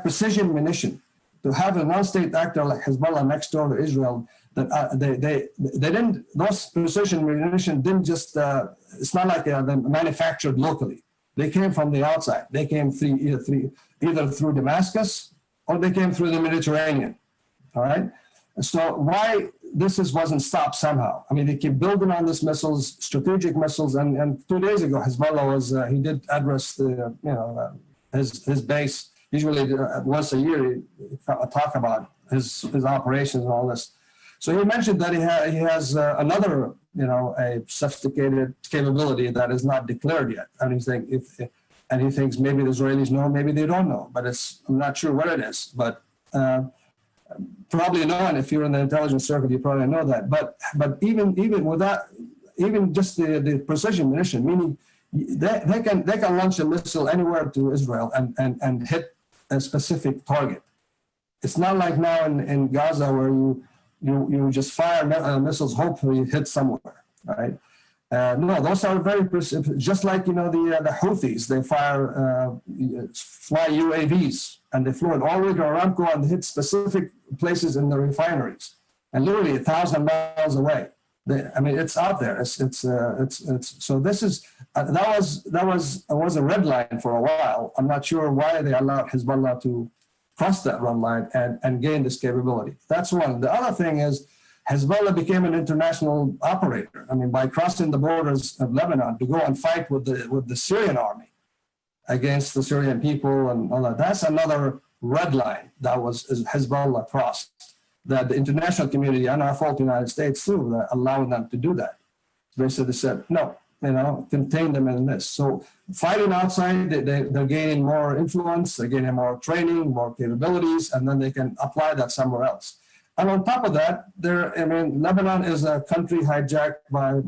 precision munition. To have a non-state actor like Hezbollah next door to Israel, that they didn't, those precision munition didn't just, it's not like they're manufactured locally. They came from the outside. They came either through Damascus or they came through the Mediterranean. All right. So why wasn't stopped somehow? I mean, they keep building on these missiles, strategic missiles, and 2 days ago, Hezbollah he did address his base. Usually once a year, he talk about his operations and all this. So he mentioned that he has another, a sophisticated capability that is not declared yet. And he's thinking he thinks maybe the Israelis know, maybe they don't know, but I'm not sure what it is. But probably know, and if you're in the intelligence circuit, you probably know that. But even with that, even just the precision munition, meaning they can launch a missile anywhere to Israel and hit a specific target. It's not like now in Gaza where you just fire missiles, hopefully hit somewhere, right? No, those are very just like the Houthis. They fly UAVs and they flew it all the way to Aramco and hit specific places in the refineries, and literally 1,000 miles away. It's out there. So this is that was a red line for a while. I'm not sure why they allowed Hezbollah to cross that red line and gain this capability. That's one. The other thing is Hezbollah became an international operator. I mean, by crossing the borders of Lebanon to go and fight with the Syrian army against the Syrian people and all that. That's another red line that was Hezbollah crossed. That the international community and our fault, the United States too, that allowing them to do that. Basically said, no, contain them in this. So fighting outside, they're gaining more influence, they're gaining more training, more capabilities, and then they can apply that somewhere else. And on top of that, Lebanon is a country hijacked by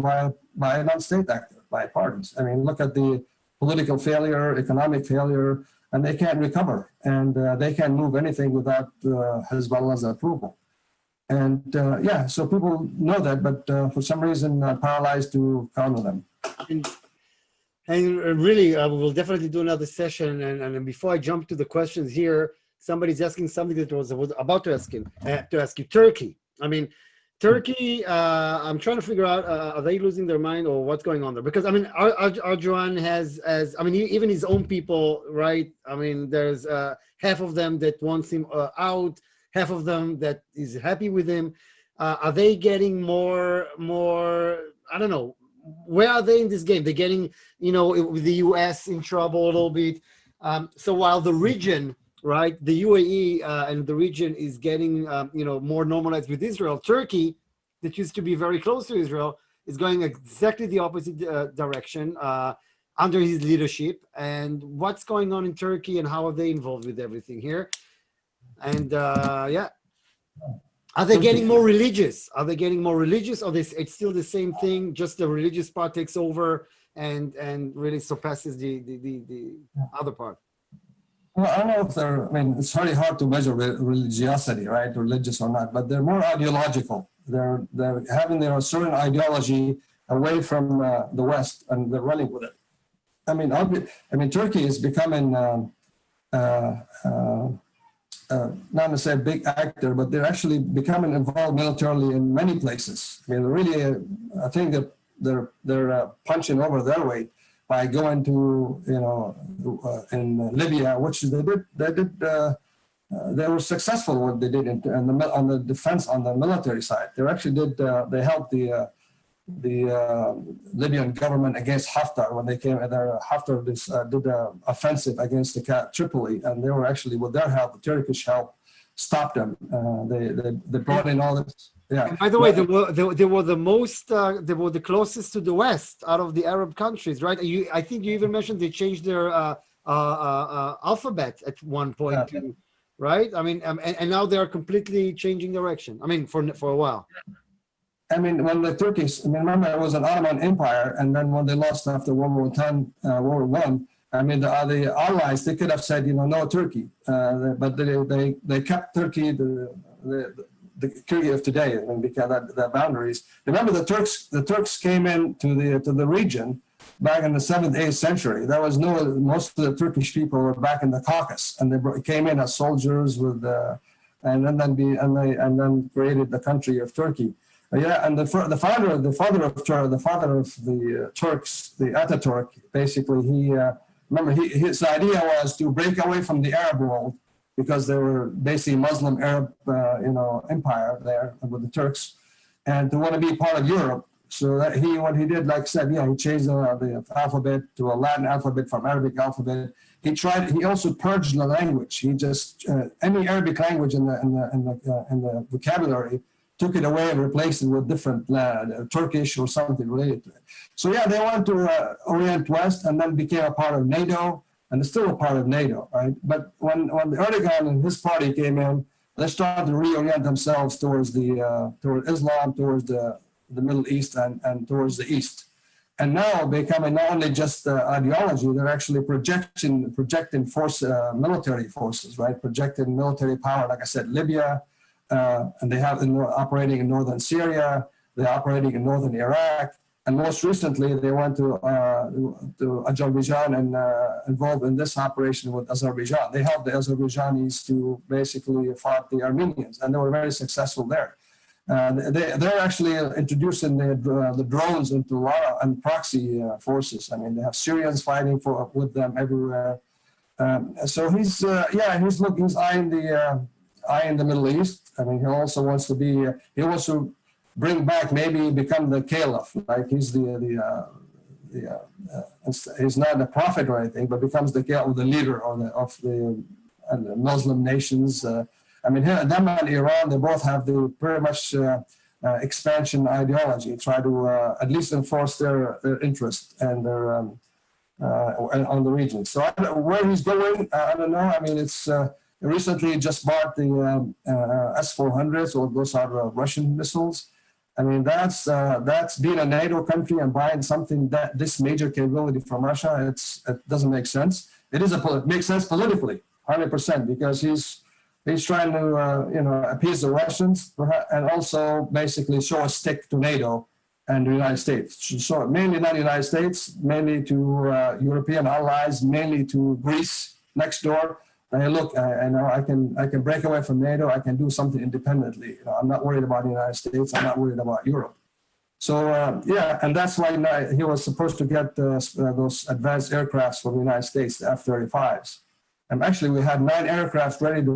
a non-state actor, by parties. I mean, look at the political failure, economic failure, and they can't recover. And they can't move anything without Hezbollah's approval. And so people know that, but for some reason paralyzed to counter them. And really, we'll definitely do another session. And before I jump to the questions here, somebody's asking something that I was about to ask you. Turkey. I mean, Turkey, I'm trying to figure out, are they losing their mind or what's going on there? Because, Erdogan has, even his own people, right? I mean, there's half of them that wants him out, half of them that is happy with him. Are they getting more, I don't know, where are they in this game? They're getting, with the US in trouble a little bit. So while the region, right, the UAE and the region is getting, more normalized with Israel, Turkey, that used to be very close to Israel, is going exactly the opposite direction under his leadership. And what's going on in Turkey and how are they involved with everything here? And are they getting more religious? Or it's still the same thing, just the religious part takes over and really surpasses the other part? Well, I don't know if it's very hard to measure religiosity, right? Religious or not, but they're more ideological. They're having their certain ideology away from the West, and they're running with it. Turkey is becoming not to say a big actor, but they're actually becoming involved militarily in many places. Really, I think that they're punching over their weight by going to, in Libya, which they were successful what they did on the defense, on the military side. They actually they helped the Libyan government against Haftar when they came. Haftar did an offensive against the Tripoli, and they were actually, with their help, the Turkish help, stopped them. They brought in all this. Yeah. And by the way, they were the closest to the West out of the Arab countries, right? I think you even mentioned they changed their alphabet at one point, right? I mean, and now they are completely changing direction. I mean, for a while. I mean, when the Turkish, remember it was an Ottoman Empire, and then when they lost after World War I, I mean, the Allies, they could have said, no Turkey, but they kept Turkey, the Turkey of today, and because the boundaries. Remember, the Turks came into the region back in the 7th, 8th century. There was most of the Turkish people were back in the Caucasus, and they came in as soldiers and then created the country of Turkey. Yeah, and the father of the Turks, the Ataturk, basically his idea was to break away from the Arab world, because they were basically Muslim Arab empire there with the Turks, and to want to be part of Europe. So that what he did, like I said, he changed the alphabet to a Latin alphabet from Arabic alphabet. He also purged the language. He just any Arabic language in the vocabulary, took it away and replaced it with different Turkish or something related to it. So yeah, they went to Orient West and then became a part of NATO, and they're still a part of NATO, right? But when Erdogan and his party came in, they started to reorient themselves towards towards Islam, towards the Middle East, and towards the East. And now becoming not only just ideology, they're actually projecting military forces, right? Projecting military power, like I said, Libya, and they have operating in northern Syria, they're operating in northern Iraq, and most recently they went to Azerbaijan and involved in this operation with Azerbaijan. They helped the Azerbaijanis to basically fight the Armenians, and they were very successful there. They're actually introducing the drones into a lot and proxy forces. I mean, they have Syrians fighting with them everywhere. So he's eyeing the Middle East. I mean, he also wants to bring back, maybe become the caliph. Like he's he's not a prophet or anything, but becomes the leader of the Muslim nations. I mean, them and Iran, they both have the pretty much expansion ideology, try to at least enforce their interest and their on the region. So where he's going, I don't know. I mean, it's recently just bought the S-400s, or those are Russian missiles. I mean, that's being a NATO country and buying something this major capability from Russia. It doesn't make sense. It makes sense politically, 100%, because he's trying to appease the Russians and also basically show a stick to NATO and the United States. So mainly not the United States, mainly to European allies, mainly to Greece next door. Hey, look, I can break away from NATO. I can do something independently. I'm not worried about the United States. I'm not worried about Europe. So and that's why he was supposed to get those advanced aircrafts from the United States, the F-35s. And actually, we had 9 aircraft ready to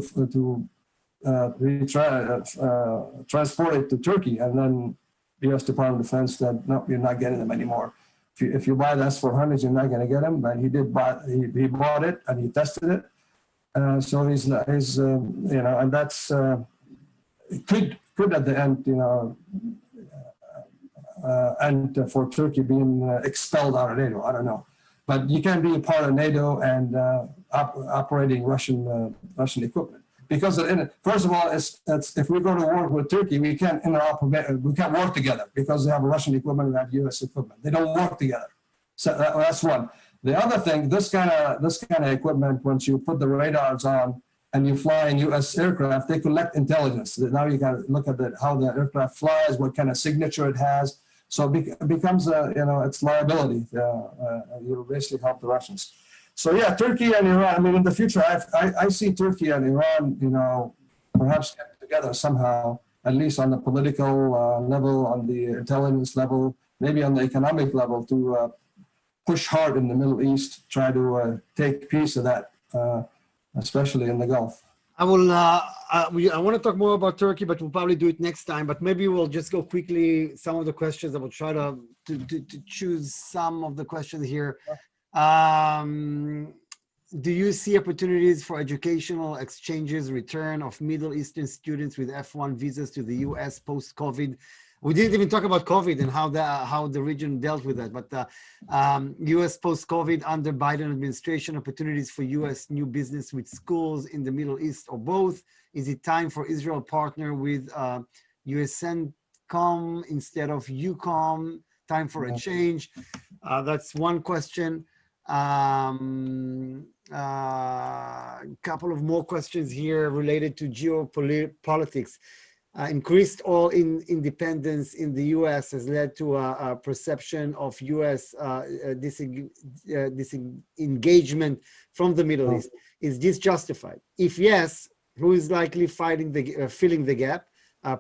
transport it to Turkey, and then the U.S. Department of Defense said, no, you're not getting them anymore. If you buy the S-400s, you're not going to get them. And he bought it and he tested it. So he's and that's could at the end, and for Turkey being expelled out of NATO. I don't know, but you can't be a part of NATO and operating Russian equipment, because first of all, if we go to war with Turkey, we can't work together because they have Russian equipment and we have U.S. equipment. They don't work together. So that's one. The other thing, this kind of equipment, once you put the radars on and you fly in U.S. aircraft, they collect intelligence. Now you got to look at how the aircraft flies, what kind of signature it has. So it becomes it's liability. You basically help the Russians. So yeah, Turkey and Iran. I mean, in the future, I see Turkey and Iran, perhaps get together somehow, at least on the political level, on the intelligence level. maybe on the economic level, to push hard in the Middle East, try to take piece of that, especially in the Gulf. I will. I want to talk more about Turkey, but we'll probably do it next time. But maybe we'll just go quickly some of the questions. I will try to choose some of the questions here. Do you see opportunities for educational exchanges, return of Middle Eastern students with F1 visas to the US post-COVID? We didn't even talk about COVID and how the region dealt with that, but US post-COVID under Biden administration, opportunities for US new business with schools in the Middle East or both. Is it time for Israel partner with USCENTCOM instead of UCOM? Time for a change? That's one question. Couple of more questions here related to geopolitics. Increased oil independence in the U.S. has led to a perception of U.S. disengagement from the Middle East. Is this justified? If yes, who is likely filling the gap,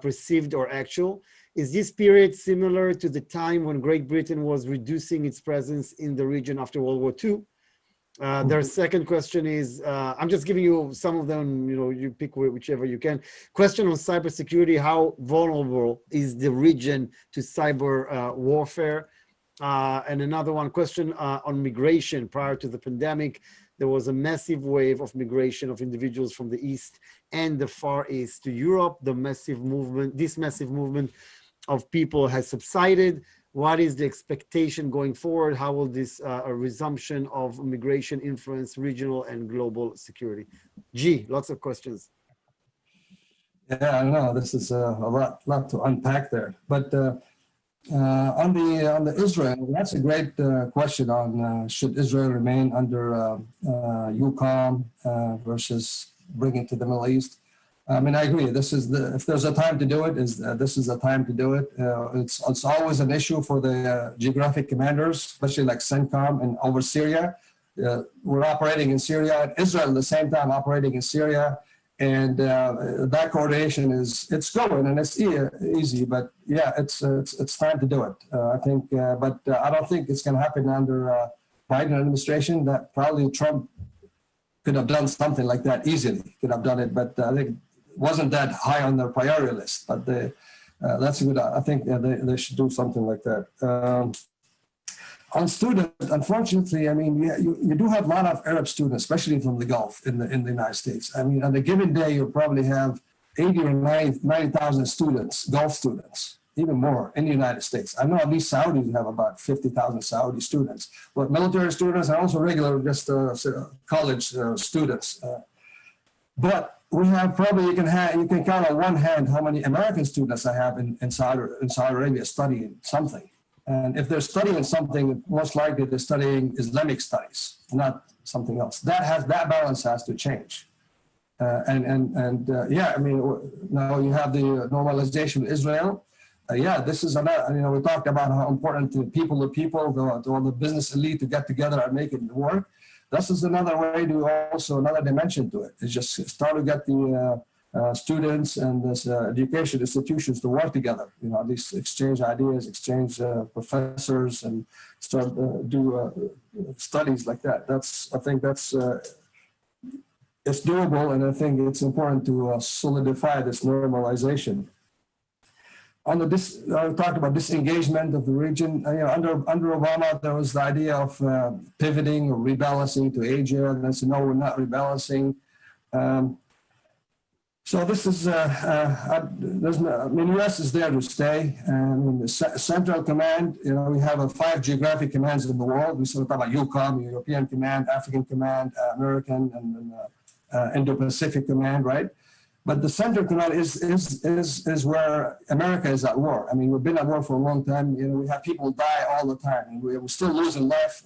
perceived or actual? Is this period similar to the time when Great Britain was reducing its presence in the region after World War II? Their second question is, I'm just giving you some of them, you pick whichever you can. Question on cybersecurity: how vulnerable is the region to cyber warfare? And another one, question on migration. Prior to the pandemic, there was a massive wave of migration of individuals from the East and the Far East to Europe. This massive movement of people has subsided. What is the expectation going forward? How will this resumption of migration influence regional and global security? Lots of questions. Yeah, I know this is a lot to unpack there. But on the Israel, that's a great question on should Israel remain under UCOM versus bring it to the Middle East. I mean, I agree. If there's a time to do it, this is the time to do it. It's always an issue for the geographic commanders, especially like CENTCOM and over Syria. We're operating in Syria and Israel at the same time operating in Syria, and that coordination it's going and it's easy. But yeah, it's time to do it. I think, but I don't think it's going to happen under Biden administration. That probably Trump could have done something like that easily. Could have done it, but I think wasn't that high on their priority list, but that's a good. I think they should do something like that. On students, unfortunately, I mean, you do have a lot of Arab students, especially from the Gulf in the United States. I mean, on a given day, you probably have 80 or 90,000 students, Gulf students, even more in the United States. I know at least Saudis have about 50,000 Saudi students, but military students and also regular just college students. But we have probably you can count on one hand how many American students I have in Saudi Arabia studying something, and if they're studying something, most likely they're studying Islamic studies, not something else. That balance has to change, yeah. I mean, now you have the normalization of Israel. Yeah, this is another. We talked about how important the people, the business elite to get together and make it work. This is another way to another dimension to it. It's just start to get the students and this education institutions to work together. At least exchange ideas, exchange professors, and start do studies like that. I think that's it's doable, and I think it's important to solidify this normalization. I talked about disengagement of the region. Under Obama, there was the idea of pivoting or rebalancing to Asia, and then said, no, we're not rebalancing. So this is, U.S. is there to stay. The Central Command, we have 5 geographic commands in the world. We sort of talk about UCOM, European Command, African Command, American, and Indo-Pacific Command, right? But the Central Command is where America is at war. I mean, we've been at war for a long time. We have people die all the time, and we're still losing life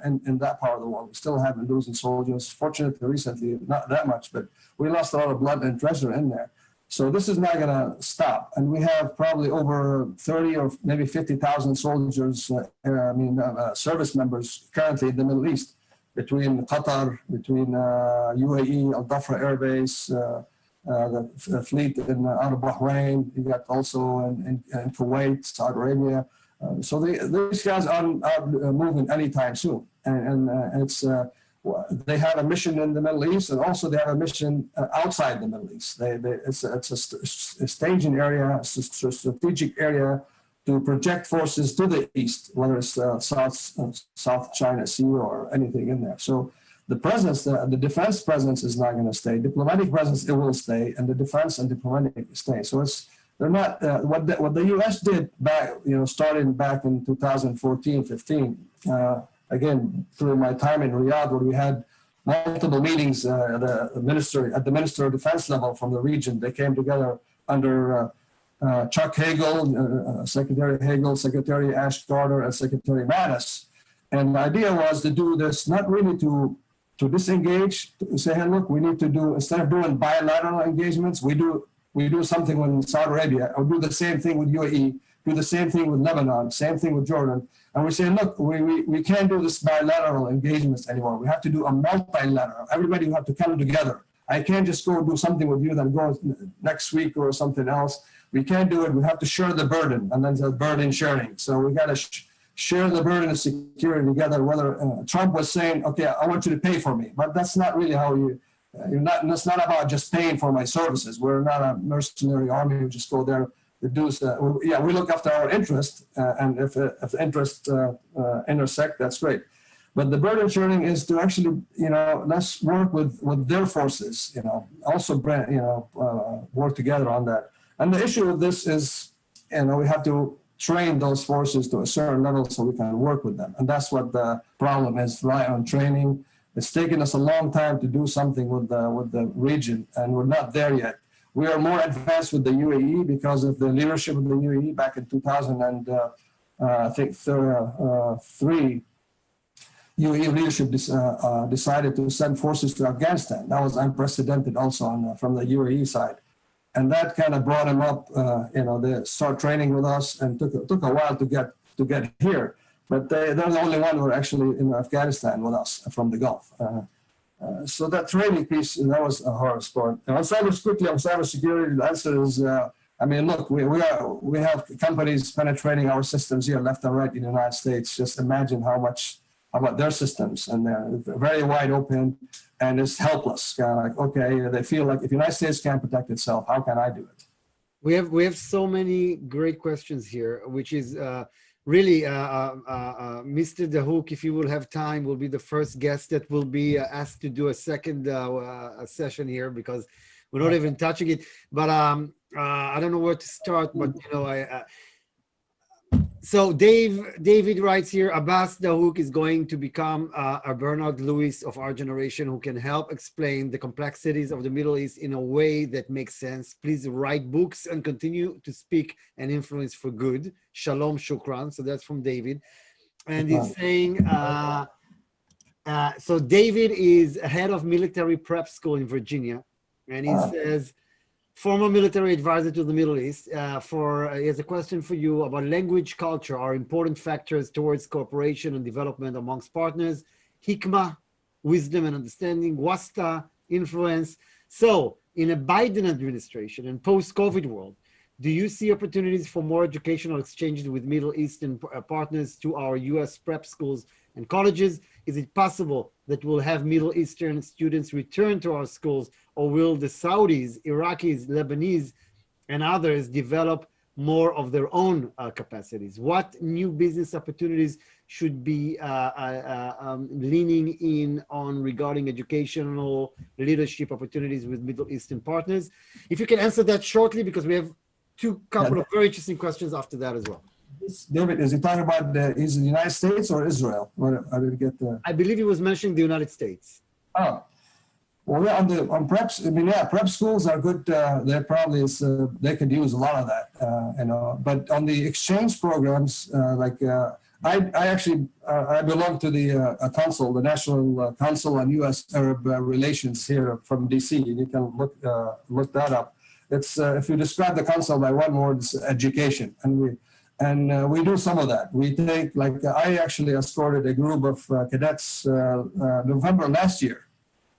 in that part of the world. We still have been losing soldiers. Fortunately, recently, not that much, but we lost a lot of blood and treasure in there. So this is not going to stop. And we have probably over 30 or maybe 50,000 soldiers, service members currently in the Middle East, between Qatar, between UAE, Al Dhafra Air Base, the fleet out of Bahrain. You got also in Kuwait, Saudi Arabia. So these guys aren't moving anytime soon. And it's they have a mission in the Middle East, and also they have a mission outside the Middle East. It's a staging area, a strategic area to project forces to the east, whether it's South China Sea or anything in there. So the presence, the defense presence is not going to stay. Diplomatic presence, it will stay, and the defense and diplomatic stay. So they're not what the U.S. did back, starting back in 2014, 15. Again, through my time in Riyadh, where we had multiple meetings at the Minister of Defense level from the region. They came together under Chuck Hagel, Secretary Hagel, Secretary Ash Carter, and Secretary Mattis. And the idea was to do this not really to disengage, to say, hey, look, we need to do, instead of doing bilateral engagements, we do something with Saudi Arabia, or do the same thing with UAE, do the same thing with Lebanon, same thing with Jordan. And we say, look, we can't do this bilateral engagements anymore. We have to do a multilateral. Everybody will have to come together. I can't just go do something with you, then go next week or something else. We can't do it. We have to share the burden, and then the burden sharing. So we got to share the burden of security together. Whether Trump was saying, okay, I want you to pay for me, but that's not really how that's not about just paying for my services. We're not a mercenary army who just go there to do so. Yeah, we look after our interest, and if the interests intersect, that's great. But the burden sharing is to actually, let's work with their forces, also, work together on that. And the issue with this is, we have to train those forces to a certain level so we can work with them. And that's what the problem is, rely on training. It's taken us a long time to do something with the region, and we're not there yet. We are more advanced with the UAE because of the leadership of the UAE back in 2003. UAE leadership decided to send forces to Afghanistan. That was unprecedented also from the UAE side. And that kind of brought them up, they start training with us, and took a while to get here. But they're the only one who are actually in Afghanistan with us from the Gulf. So that training piece, that was a hard sport. And on cybersecurity, the answer is, look, we have companies penetrating our systems here left and right in the United States. Just imagine how about their systems, and they're very wide open, and it's helpless. Kind of like, okay, they feel like if the United States can't protect itself, how can I do it? We have so many great questions here, which is really, Mr. Dahouk, if you will have time, will be the first guest that will be asked to do a second session here, because we're not even touching it. But I don't know where to start, but so David writes here, Abbas Dahouk is going to become a Bernard Lewis of our generation, who can help explain the complexities of the Middle East in a way that makes sense. Please write books and continue to speak and influence for good. Shalom, shukran. So that's from David. And he's saying, so David is head of military prep school in Virginia. And he says, former military advisor to the Middle East, he has a question for you about language, culture are important factors towards cooperation and development amongst partners. Hikmah, wisdom and understanding. Wasta, influence. So in a Biden administration and post-COVID world, do you see opportunities for more educational exchanges with Middle Eastern partners to our US prep schools and colleges? Is it possible that we'll have Middle Eastern students return to our schools, or will the Saudis, Iraqis, Lebanese, and others develop more of their own capacities? What new business opportunities should be leaning in on regarding educational leadership opportunities with Middle Eastern partners? If you can answer that shortly, because we have couple of very interesting questions after that as well. David, is he talking about is it the United States or Israel? I didn't get the... I believe he was mentioning the United States. Oh, well, on preps, prep schools are good. They probably they could use a lot of that, But on the exchange programs, I belong to the council, the National Council on U.S. Arab Relations here from D.C. And you can look that up. It's if you describe the council by one word, it's education, and we do some of that. We take, I actually escorted a group of cadets November last year,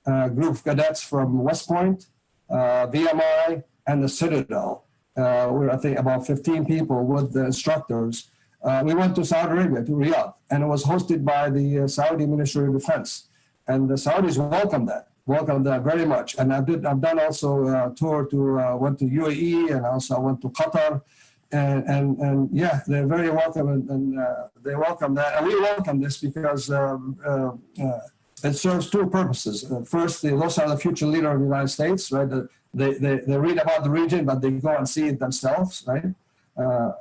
a group of cadets from West Point, VMI, and the Citadel. We're, I think, about 15 people with the instructors, We went to Saudi Arabia, to Riyadh, and it was hosted by the Saudi Ministry of Defense. And the Saudis welcomed that very much. And I've done also a tour to, went to UAE, and also I went to Qatar. And yeah, they're very welcome, and they welcome that. And we welcome this because it serves two purposes. First, those are the future leader of the United States, right? They read about the region, but they go and see it themselves, right?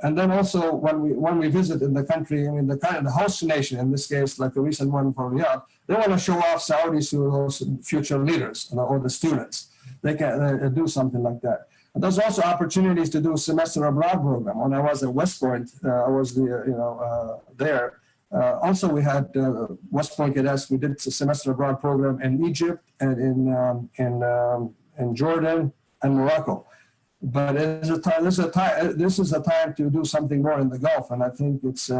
And then also when we visit in the country, I mean, the host nation, in this case, like the recent one for Riyadh, they want to show off Saudis to those future leaders or the students. They can do something like that. And there's also opportunities to do a semester abroad program. When I was at West Point, I was there. Also, we had West Point cadets. We did a semester abroad program in Egypt and in Jordan and Morocco. But this is a time to do something more in the Gulf, and I think it's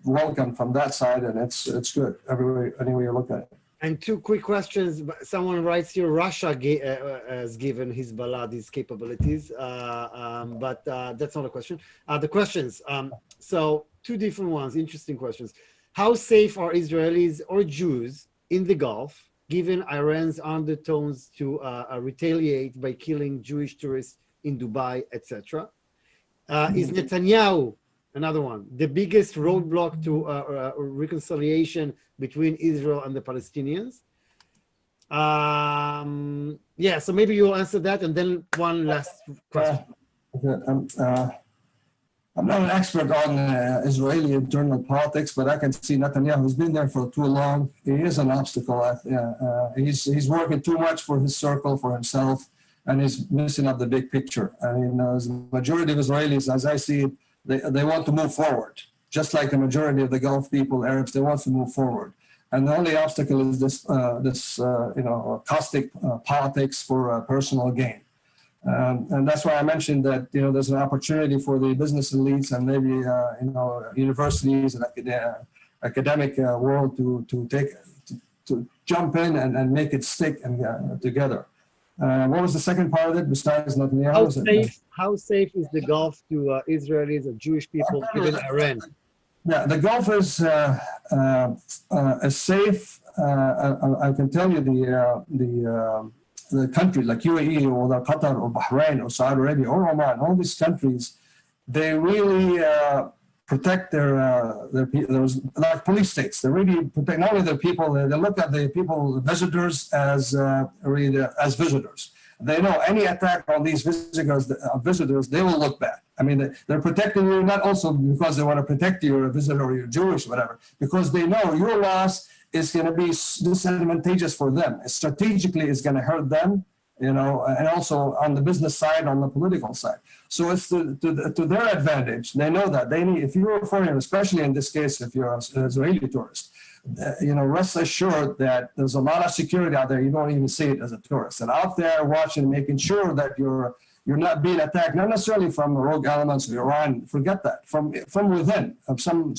welcome from that side, and it's good any way you look at it. And two quick questions. Someone writes here, Russia has given Hezbollah these capabilities, but that's not a question. The questions, so two different ones, interesting questions. How safe are Israelis or Jews in the Gulf, given Iran's undertones to retaliate by killing Jewish tourists in Dubai, etc.? Is Netanyahu, another one, the biggest roadblock to reconciliation between Israel and the Palestinians? Yeah, so maybe you'll answer that, and then one last question. I'm not an expert on Israeli internal politics, but I can see Netanyahu has been there for too long. He is an obstacle. He's working too much for his circle, for himself, and he's missing up the big picture. I mean, the majority of Israelis, as I see it, they want to move forward, just like the majority of the Gulf people, Arabs, they want to move forward. And the only obstacle is this caustic politics for personal gain. And that's why I mentioned that there's an opportunity for the business elites and maybe universities and academic world to jump in and make it stick and together. What was the second part of it besides Netanyahu? How safe is the Gulf to Israelis or Jewish people given Iran? Yeah, the Gulf is safe. I can tell you the country like UAE or Qatar or Bahrain or Saudi Arabia or Oman, all these countries, they really protect their people, like police states. They really protect not only their people, they look at the people, the visitors as visitors. They know any attack on these visitors, they will look bad. I mean, they're protecting you not also because they want to protect you, you're a visitor or you're Jewish or whatever, because they know your loss is going to be disadvantageous for them. Strategically, it's going to hurt them, and also on the business side, on the political side. So it's to their advantage. They know that. If you're a foreigner, especially in this case, if you're an Israeli tourist, rest assured that there's a lot of security out there. You don't even see it as a tourist. And out there watching, making sure that you're not being attacked, not necessarily from rogue elements of Iran. Forget that. From within, of some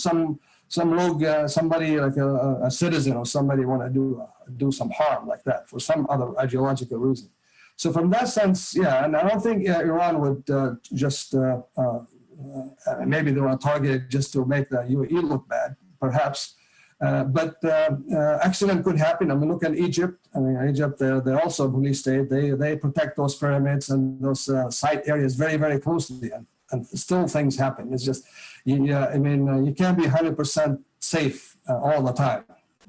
rogue, somebody like a citizen or somebody want to do some harm like that for some other ideological reason. So from that sense, yeah, and I don't think Iran would just, maybe they want to target it just to make the UAE look bad, perhaps. But accident could happen. I mean, look at Egypt. I mean, Egypt, they're also a police state. They protect those pyramids and those site areas very, very closely. And still things happen. It's just, you can't be 100% safe all the time.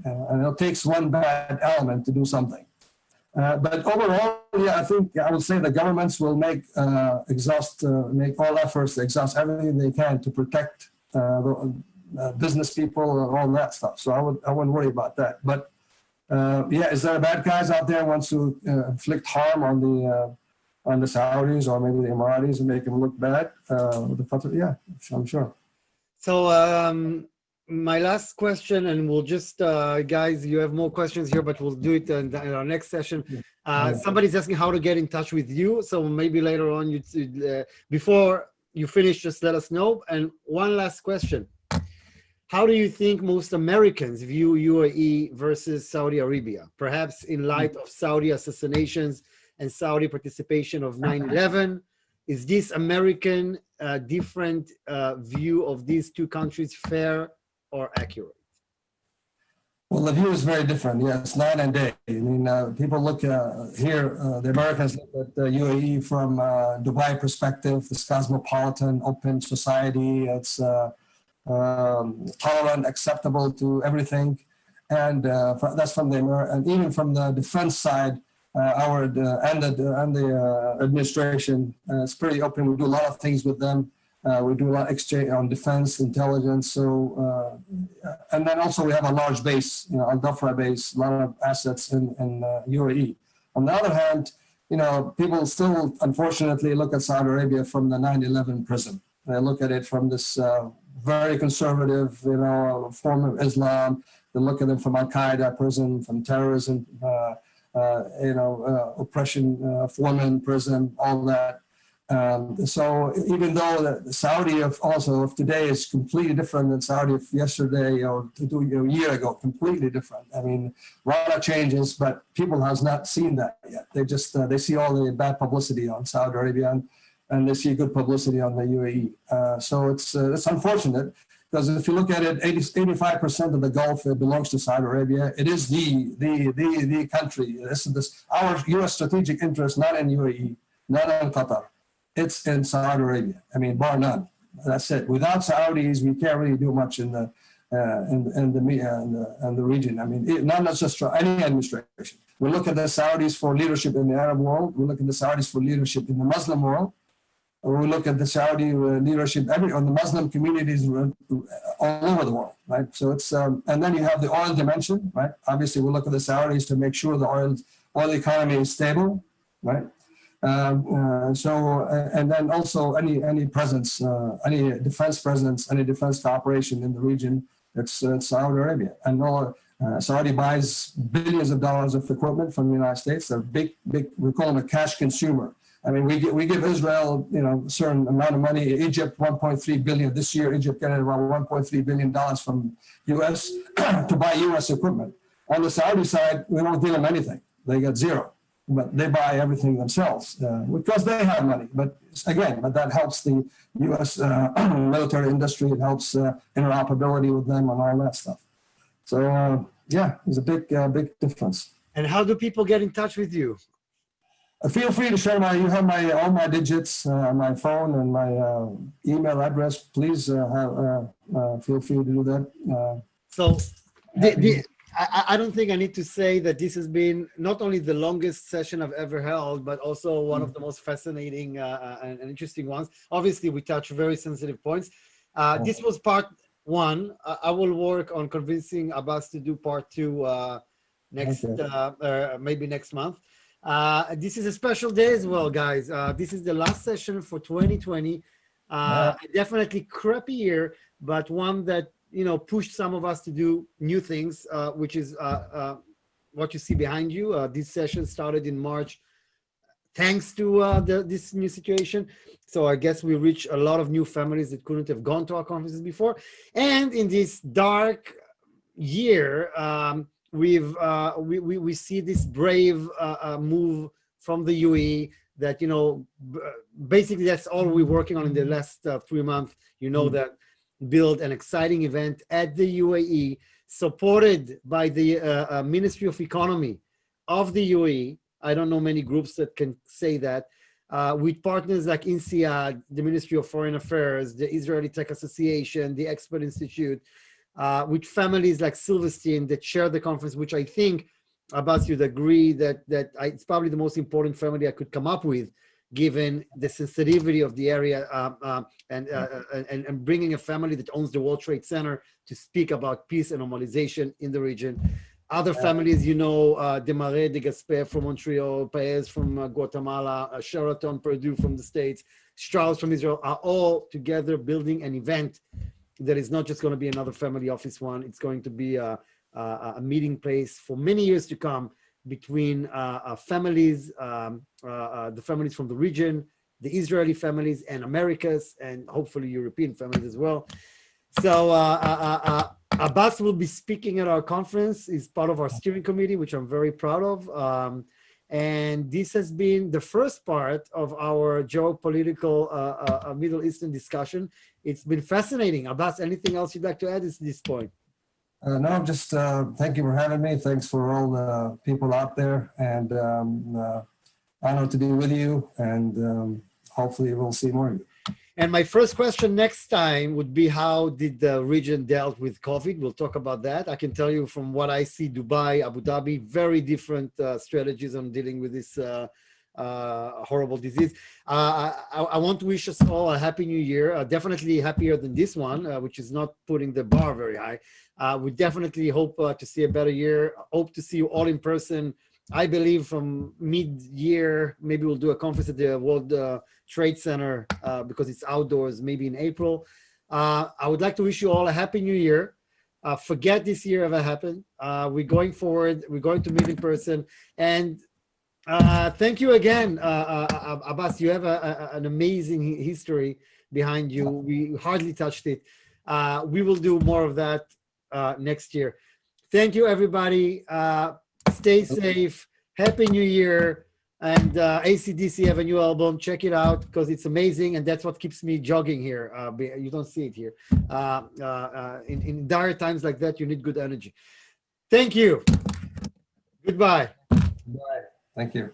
And it takes one bad element to do something. But overall, yeah, I would say the governments will make all efforts to exhaust everything they can to protect business people and all that stuff. So I wouldn't worry about that. But is there bad guys out there who wants to inflict harm on the Saudis or maybe the Emiratis and make them look bad? Yeah, I'm sure. So my last question, and we'll just, guys, you have more questions here, but we'll do it in our next session. Somebody's asking how to get in touch with you. So maybe later on, before you finish, just let us know. And one last question. How do you think most Americans view UAE versus Saudi Arabia, perhaps in light of Saudi assassinations and Saudi participation of 9/11? Is this American different view of these two countries fair or accurate? Well, the view is very different. Yes, night and day. I mean, people look here, the Americans look at the UAE from Dubai perspective, this cosmopolitan, open society. It's tolerant, acceptable to everything. And that's from the and even from the defense side, the administration, it's pretty open. We do a lot of things with them. We do a lot of exchange on defense, intelligence. So, and then also we have a large base, Al Dhafra base, a lot of assets in UAE. On the other hand, people still unfortunately look at Saudi Arabia from the 9/11 prism. They look at it from this very conservative, form of Islam. They look at it from Al Qaeda prism, from terrorism, oppression of women prism, all that. So even though the Saudi of today is completely different than Saudi of yesterday or a year ago, completely different. I mean, a lot of changes, but people has not seen that yet. They just they see all the bad publicity on Saudi Arabia and they see good publicity on the UAE. So it's unfortunate because if you look at it, 85% of the Gulf belongs to Saudi Arabia. It is the country. Our U.S. strategic interest, not in UAE, not in Qatar. It's in Saudi Arabia. I mean, bar none. That's it. Without Saudis, we can't really do much in the region. I mean, not just any administration. We look at the Saudis for leadership in the Arab world. We look at the Saudis for leadership in the Muslim world. We look at the Saudi leadership on the Muslim communities all over the world, right? So it's and then you have the oil dimension, right? Obviously, we look at the Saudis to make sure the oil economy is stable, right? And then also any presence, any defense presence, any defense cooperation in the region, it's Saudi Arabia. And Saudi buys billions of dollars of equipment from the United States. They're big, we call them a cash consumer. I mean, we give Israel, a certain amount of money. Egypt, 1.3 billion this year. Egypt getting around 1.3 billion dollars from U.S. to buy U.S. equipment. On the Saudi side, we don't give them anything. They get zero. But they buy everything themselves because they have money. But that helps the U.S. Military industry. It helps interoperability with them and all that stuff. So there's a big difference. And how do people get in touch with you? Feel free to share you have all my digits, my phone and my email address. Please feel free to do that. I don't think I need to say that this has been not only the longest session I've ever held, but also one of the most fascinating and interesting ones. Obviously, we touch very sensitive points. This was part one. I will work on convincing Abbas to do part two maybe next month. This is a special day as well, guys. This is the last session for 2020. Definitely crappy year, but one that pushed some of us to do new things, which is what you see behind you. This session started in March, thanks to this new situation. So I guess we reached a lot of new families that couldn't have gone to our conferences before. And in this dark year, we see this brave move from the UAE that, basically that's all we're working on in the last 3 months. That build an exciting event at the UAE, supported by the Ministry of Economy of the UAE. I don't know many groups that can say that. With partners like INSEAD, the Ministry of Foreign Affairs, the Israeli Tech Association, the Expert Institute, with families like Silverstein that share the conference, which I think, Abbas, you'd agree that it's probably the most important family I could come up with, given the sensitivity of the area and bringing a family that owns the World Trade Center to speak about peace and normalization in the region. Other families, Desmarais, de Gaspé from Montreal, Paez from Guatemala, Sheraton, Purdue from the States, Strauss from Israel, are all together building an event that is not just going to be another family office one. It's going to be a meeting place for many years to come between families, the families from the region, the Israeli families and Americas, and hopefully European families as well. So Abbas will be speaking at our conference. He's part of our steering committee, which I'm very proud of. And this has been the first part of our geopolitical Middle Eastern discussion. It's been fascinating. Abbas, anything else you'd like to add at this point? No, just thank you for having me. Thanks for all the people out there, and honored to be with you, and hopefully we'll see more of you. And my first question next time would be, how did the region dealt with COVID? We'll talk about that. I can tell you from what I see, Dubai, Abu Dhabi, very different strategies on dealing with this horrible disease. I want to wish us all a happy new year, definitely happier than this one, which is not putting the bar very high. We definitely hope to see a better year. Hope to see you all in person. I believe from mid-year, maybe we'll do a conference at the World Trade Center because it's outdoors, maybe in April. I would like to wish you all a happy new year. Forget this year ever happened. We're going forward. We're going to meet in person. And thank you again, Abbas. You have an amazing history behind you. We hardly touched it. We will do more of that next year. Thank you, everybody. Stay safe. Happy New Year. And AC/DC have a new album. Check it out because it's amazing. And that's what keeps me jogging here. You don't see it here. In dire times like that, you need good energy. Thank you. Goodbye. Bye. Thank you.